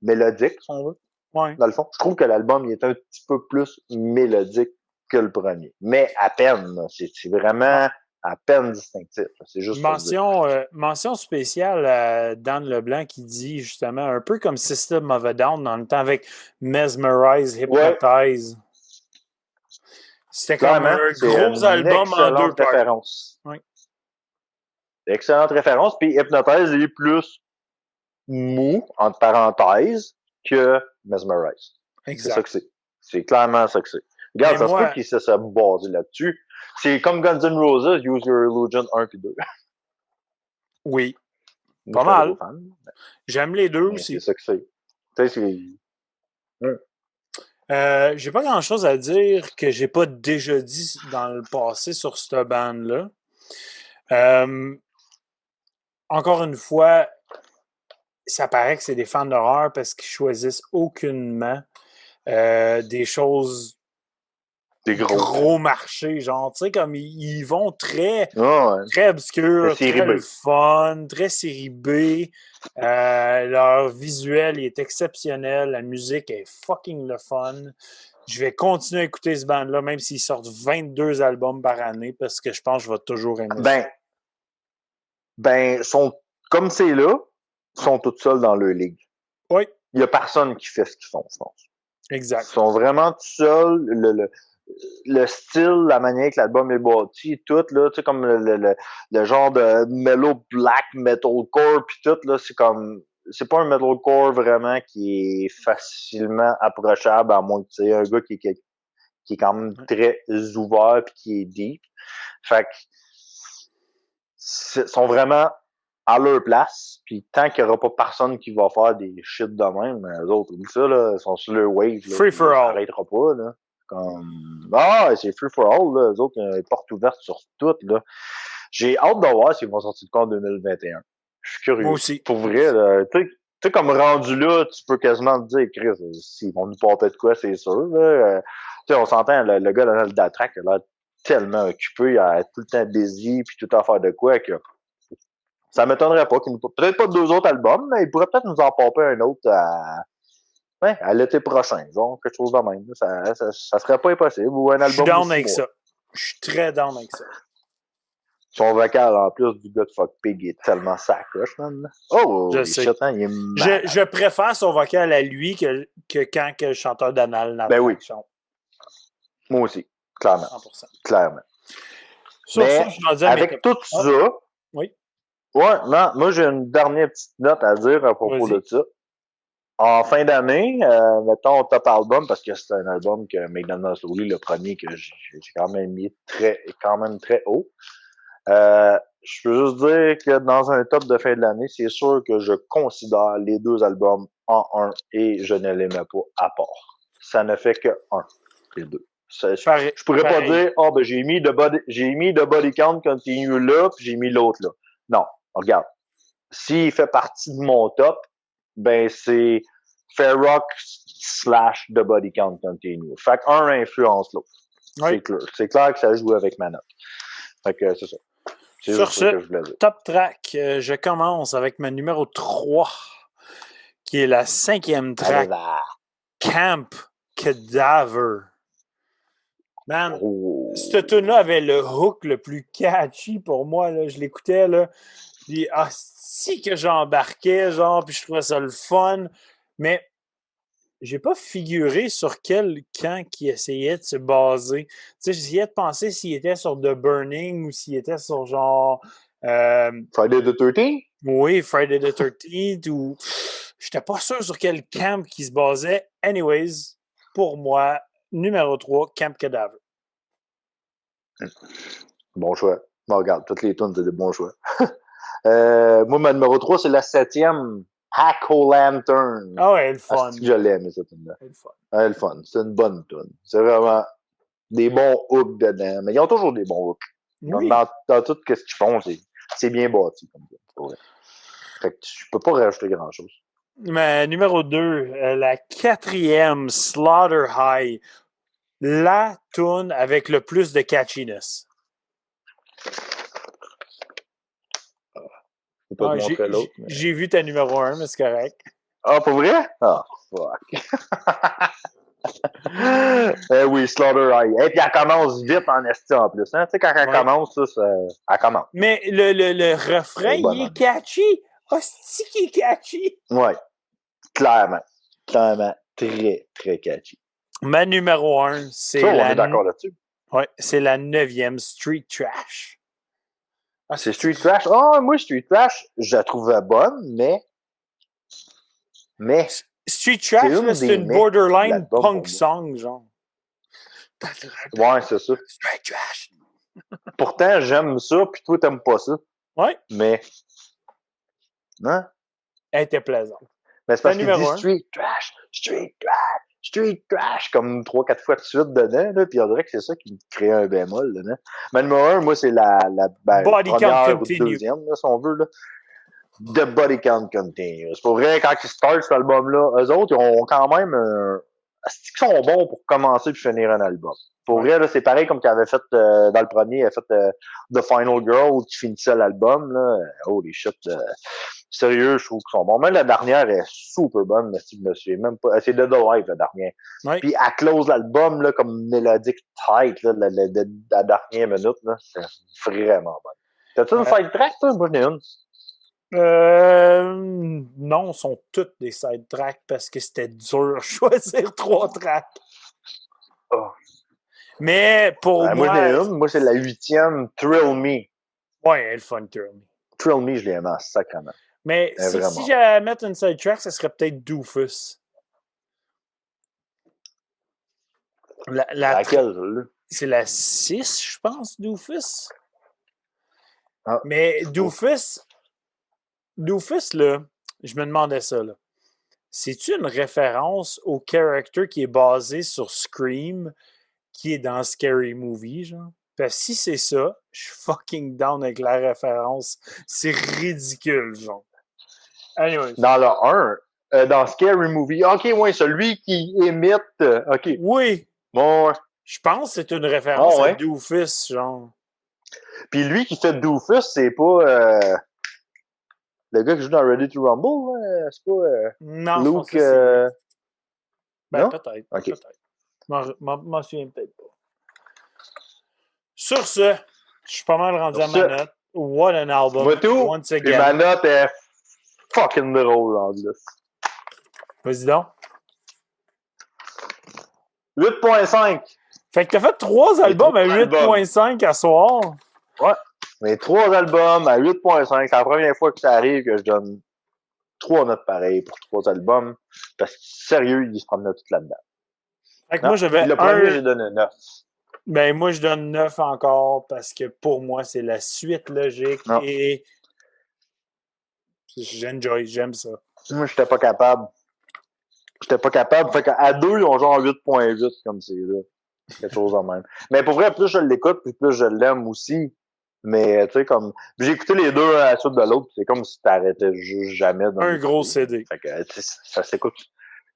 mélodique, si on veut, Ouais. dans le fond. Je trouve que l'album il est un petit peu plus mélodique que le premier. Mais à peine, c'est vraiment à peine distinctif. C'est juste pour dire. Mention spéciale à Dan Leblanc qui dit justement un peu comme System of a Down dans le temps avec Mesmerize, Ouais, Hypnotize. C'était comme Clairement, un c'est gros une album en 2 excellente parts. référence. Oui. Excellente référence. Puis Hypnotize est plus mou, entre parenthèses, que Mesmerize. C'est ça Exact. que c'est. C'est clairement ça que c'est. Regarde, Mais ça se moi- peut qu'il se soit basé là-dessus. C'est comme Guns N' Roses, Use Your Illusion 1 puis 2. Oui, Moi, pas je suis un mal. gros fan. J'aime les deux Mais c'est aussi. ça que c'est. Tu sais, c'est. J'ai pas grand-chose à dire que j'ai pas déjà dit dans le passé sur cette bande-là. Encore une fois, ça paraît que c'est des fans d'horreur parce qu'ils choisissent aucunement des choses Des gros. gros marché, genre, tu sais, comme ils vont très, Ah ouais. très obscur, Série très B. le fun, très série B. Leur visuel est exceptionnel, la musique est fucking le fun. Je vais continuer à écouter ce band-là, même s'ils sortent 22 albums par année, parce que je pense que je vais toujours aimer ça. Comme c'est là, ils sont tous seuls dans leur ligue. Oui, Il n'y a personne qui fait ce qu'ils font, je pense. exact. Ils sont vraiment tout seuls. Le style, la manière que l'album est bâti, tout, là, tu sais, comme le genre de mellow black metalcore, puis tout, là, c'est pas un metalcore vraiment qui est facilement approchable, à moins que tu sais, un gars qui est quand même très ouvert puis qui est deep. Fait que, sont vraiment à leur place, puis tant qu'il n'y aura pas personne qui va faire des shit de même, eux autres, oublie ça, là, ils sont sur leur wave, là, Free for ça all. n'arrêtera pas, là. C'est free for all, là, eux autres, une porte ouverte sur tout, là. J'ai hâte de voir s'ils vont sortir de quoi en 2021. Je suis curieux. Moi aussi. Pour vrai, là, tu sais, comme rendu là, tu peux quasiment te dire, Chris, s'ils vont nous porter de quoi, c'est sûr, là. Tu sais, on s'entend, le gars dans le Datrack, il a l'air tellement occupé, il a tout le temps busy, puis tout à faire de quoi, que ça m'étonnerait pas qu'il nous... Peut-être pas 2 autres albums, mais il pourrait peut-être nous en popper un autre à l'été prochain, genre quelque chose de même. Ça serait pas impossible. Ou un Je suis album de down 6 avec mois. ça. Je suis très down avec ça. Son vocal, en plus du gars de Fuck Pig, est tellement sacoche, man. Oh, Je sais. shit, hein, il est malade. Je préfère son vocal à lui que quand que le chanteur d'Anal Ben oui. chante. Moi aussi, clairement. 100%. Clairement. Sur Mais ça, je suis rendu à mes avec tout ça, oui. ouais, non, moi j'ai une dernière petite note à dire à propos Vas-y. de ça. En fin d'année, mettons top album, parce que c'est un album que McDonald's Slowly, le premier que j'ai quand même mis quand même très haut. Je peux juste dire que dans un top de fin de l'année, c'est sûr que je considère les 2 albums en un et je ne les mets pas à part. Ça ne fait que un, les 2. Je pourrais pas dire, ben j'ai mis The Body Count Continue là, puis j'ai mis l'autre là. Non, regarde. S'il fait partie de mon top, ben c'est Fair Rock / The Body Count Continue. Fait qu'un influence l'autre. Oui. C'est clair. C'est clair que ça joue avec ma note. Fait que c'est ça. C'est sur ce que je voulais dire. Top track, je commence avec ma numéro 3, qui est la 5e track, Camp Cadaver. Man, cette tune-là avait le hook le plus catchy pour moi. Là. Je l'écoutais, là. Puis, si que j'embarquais, genre, puis je trouvais ça le fun. Mais j'ai pas figuré sur quel camp qui essayait de se baser. Tu sais, j'essayais de penser s'il était sur The Burning ou s'il était sur genre... Friday the 13th? Oui, Friday the 13th ou... J'étais pas sûr sur quel camp qui se basait. Anyways, pour moi, numéro 3, Camp Cadaver. Bon choix. Bon, regarde, toutes les tunes, c'est des bons choix. Moi, ma numéro 3, c'est la 7e. Hack-O-Lantern. Ah ouais, le fun. Je l'aime, cette tune-là. Le fun. Le fun. C'est une bonne tune. C'est vraiment des bons hooks dedans. Mais ils ont toujours des bons hooks. Oui. Dans tout ce qu'ils font, c'est bien bâti. Comme ça. Fait que tu peux pas rajouter grand-chose. Mais numéro 2, la 4e, Slaughter High. La tune avec le plus de catchiness. Je peux pas te montrer l'autre. Mais... J'ai vu ta numéro 1, mais c'est correct. Ah, pour vrai? Ah, fuck. Oui, Slaughter High. Et puis elle commence vite en esti en plus. Hein? Tu sais, quand elle commence, elle commence. Mais le refrain, il est catchy. Hostie qui est catchy. Oui, clairement. Clairement, très, très catchy. Ma numéro 1, c'est on est d'accord là-dessus. Ouais, c'est la 9e Street Trash. Ah, c'est Street Trash. Ah, moi, Street Trash, je la trouvais bonne, mais, Street c'est Trash, là, une c'est des une mais de borderline l'album punk pour moi. song, genre. Ouais, c'est ça. Street Trash. Pourtant, j'aime ça, puis toi, t'aimes pas ça. Ouais, Mais, hein? elle était plaisante. Mais c'est C'est parce qu'il dit numéro 1. Street Trash, Street Trash, Street Trash, comme 3-4 fois de suite dedans, là, puis on dirait que c'est ça qui me crée un bémol dedans. Mais numéro 1, moi, c'est ben, Body Count première ou Continue. deuxième, là, si on veut, là. The Body Count Continue. C'est pour vrai, quand ils startent cet album-là, eux autres, ils ont quand même est-ce qu'ils sont bons pour commencer et finir un album? Pour vrai, là, c'est pareil comme qu'ils avaient fait dans le premier, ils avaient fait The Final Girl qui finissait l'album. Là. Holy shit. Sérieux, je trouve qu'ils sont bons. Même la dernière est super bonne, mais si je me souviens même pas. C'est Dead Alive, la dernière. Ouais. Puis elle close l'album là, comme mélodique tight, là, la dernière minute. Là, c'est vraiment bonne. T'as-tu une side track, toi? Moi, j'en ai une. Non, sont toutes des side tracks parce que c'était dur de choisir 3 tracks. Oh. Mais pour moi, j'en ai moi. une. Moi, c'est la 8e, Thrill Me. Ouais, elle est fun, Thrill Me. Thrill Me, je l'aime sacrément. Mais si j'allais à mettre une side track, ça serait peut-être Doofus. Laquelle, là? C'est la 6, je pense, Doofus. Ah, mais Doofus, là, je me demandais ça, là. C'est-tu une référence au character qui est basé sur Scream, qui est dans Scary Movie, genre? Parce que si c'est ça, je suis fucking down avec la référence. C'est ridicule, genre. Anyways. Dans le 1, dans Scary Movie. OK, ouais, celui qui imite. OK. Oui. Bon, je pense que c'est une référence à Doofus, genre. Puis lui qui fait Doofus, c'est pas le gars qui joue dans Ready to Rumble, c'est pas non, Luke. je pense que c'est non? peut-être. Okay. Peut-être. M'en souviens peut-être pas. Sur ce, je suis pas mal rendu à ma note. What an album. Moi tout. Once again. Puis ma note est fucking drôle en plus. Vas-y donc. 8.5. Fait que t'as fait 3 albums à 8.5 à soir. Ouais. Mais 3 albums à 8.5. C'est la première fois que ça arrive que je donne 3 notes pareilles pour 3 albums. Parce que sérieux, ils se promenaient tout là-dedans. Fait que moi, j'avais le premier, j'ai donné 9. Ben, moi, je donne 9 encore parce que pour moi, c'est la suite logique et j'aime ça. Moi, j'étais pas capable. Fait qu'à 2, ils ont genre 8.8 comme c'est là. Quelque chose en même. Mais pour vrai, plus je l'écoute, plus je l'aime aussi. Mais tu sais, comme. J'ai écouté les deux à la suite de l'autre, c'est comme si t'arrêtais juste jamais dans un gros CD. Fait que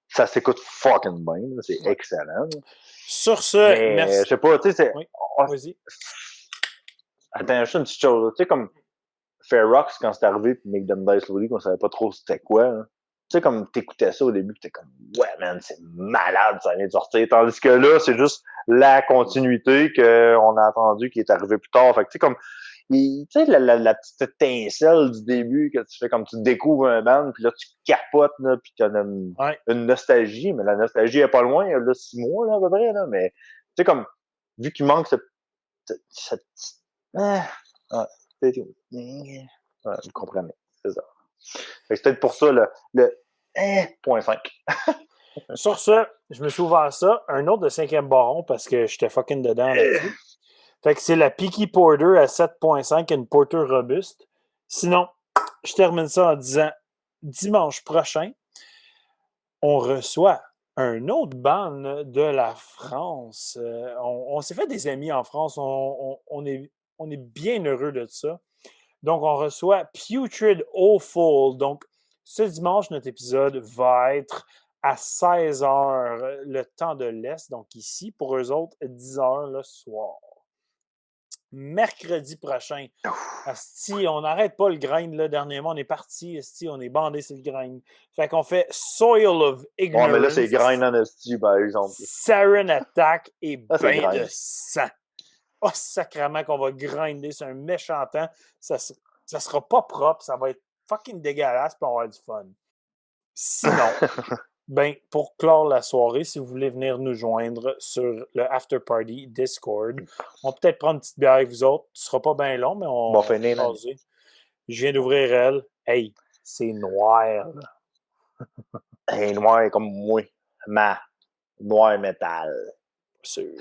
ça s'écoute fucking bien. C'est excellent. Sur ce, merci. Je sais pas, tu sais, c'est. Oui. Vas-y. Attends, juste une petite chose. Tu sais, comme Fair Rocks, quand c'est arrivé, puis Make Them Die Slowly, qu'on savait pas trop c'était quoi. Hein. Tu sais, comme t'écoutais ça au début, t'es comme, ouais, man, c'est malade, ça vient de sortir. Tandis que là, c'est juste la continuité qu'on a entendu qui est arrivée plus tard. Fait que, tu sais, comme, tu sais, la petite étincelle du début que tu fais comme tu découvres un band, puis là, tu capotes, là, puis t'as une nostalgie, mais la nostalgie est pas loin, là, 6 mois, là, à peu près, là, mais, tu sais, comme, vu qu'il manque cette vous comprenez, c'est ça. C'est peut-être pour ça le 0.5. Sur ce, je me suis ouvert ça. Un autre de 5e baron parce que j'étais fucking dedans là-dessus. Fait que c'est la Peaky Porter à 7.5, une Porter robuste. Sinon, je termine ça en disant dimanche prochain, on reçoit un autre band de la France. On s'est fait des amis en France. On est bien heureux de ça. Donc, on reçoit Putrid Awful. Donc, ce dimanche, notre épisode va être à 16h, le temps de l'Est. Donc, ici, pour eux autres, 10h le soir. Mercredi prochain, asti, on n'arrête pas le grind, là, dernièrement. On est parti, asti, on est bandé sur le grind. Fait qu'on fait Soil of Ignorance. Ouais, mais là, c'est grind en asti, par exemple. Sarin Attack et bain de sang. Oh, sacrément qu'on va grinder sur un méchant temps. Ça sera pas propre, ça va être fucking dégueulasse, puis on va avoir du fun. Sinon, Ben, pour clore la soirée, si vous voulez venir nous joindre sur le After Party Discord, on peut peut-être prendre une petite bière avec vous autres. Ce sera pas bien long, mais Bon, on finir, va man. jaser. Je viens d'ouvrir elle. Hey, c'est noir, là. Un noir comme moi. Noir métal. C'est-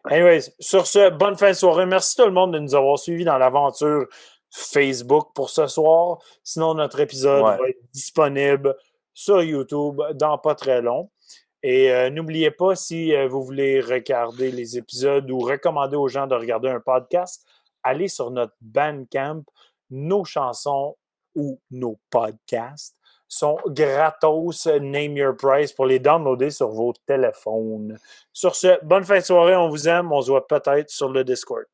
Anyways, sur ce, bonne fin de soirée. Merci tout le monde de nous avoir suivis dans l'aventure Facebook pour ce soir. Sinon, notre épisode Ouais. va être disponible sur YouTube dans pas très long. Et n'oubliez pas, si vous voulez regarder les épisodes ou recommander aux gens de regarder un podcast, allez sur notre Bandcamp. Nos chansons ou nos podcasts sont gratos, name your price, pour les downloader sur vos téléphones. Sur ce, bonne fin de soirée, on vous aime. On se voit peut-être sur le Discord.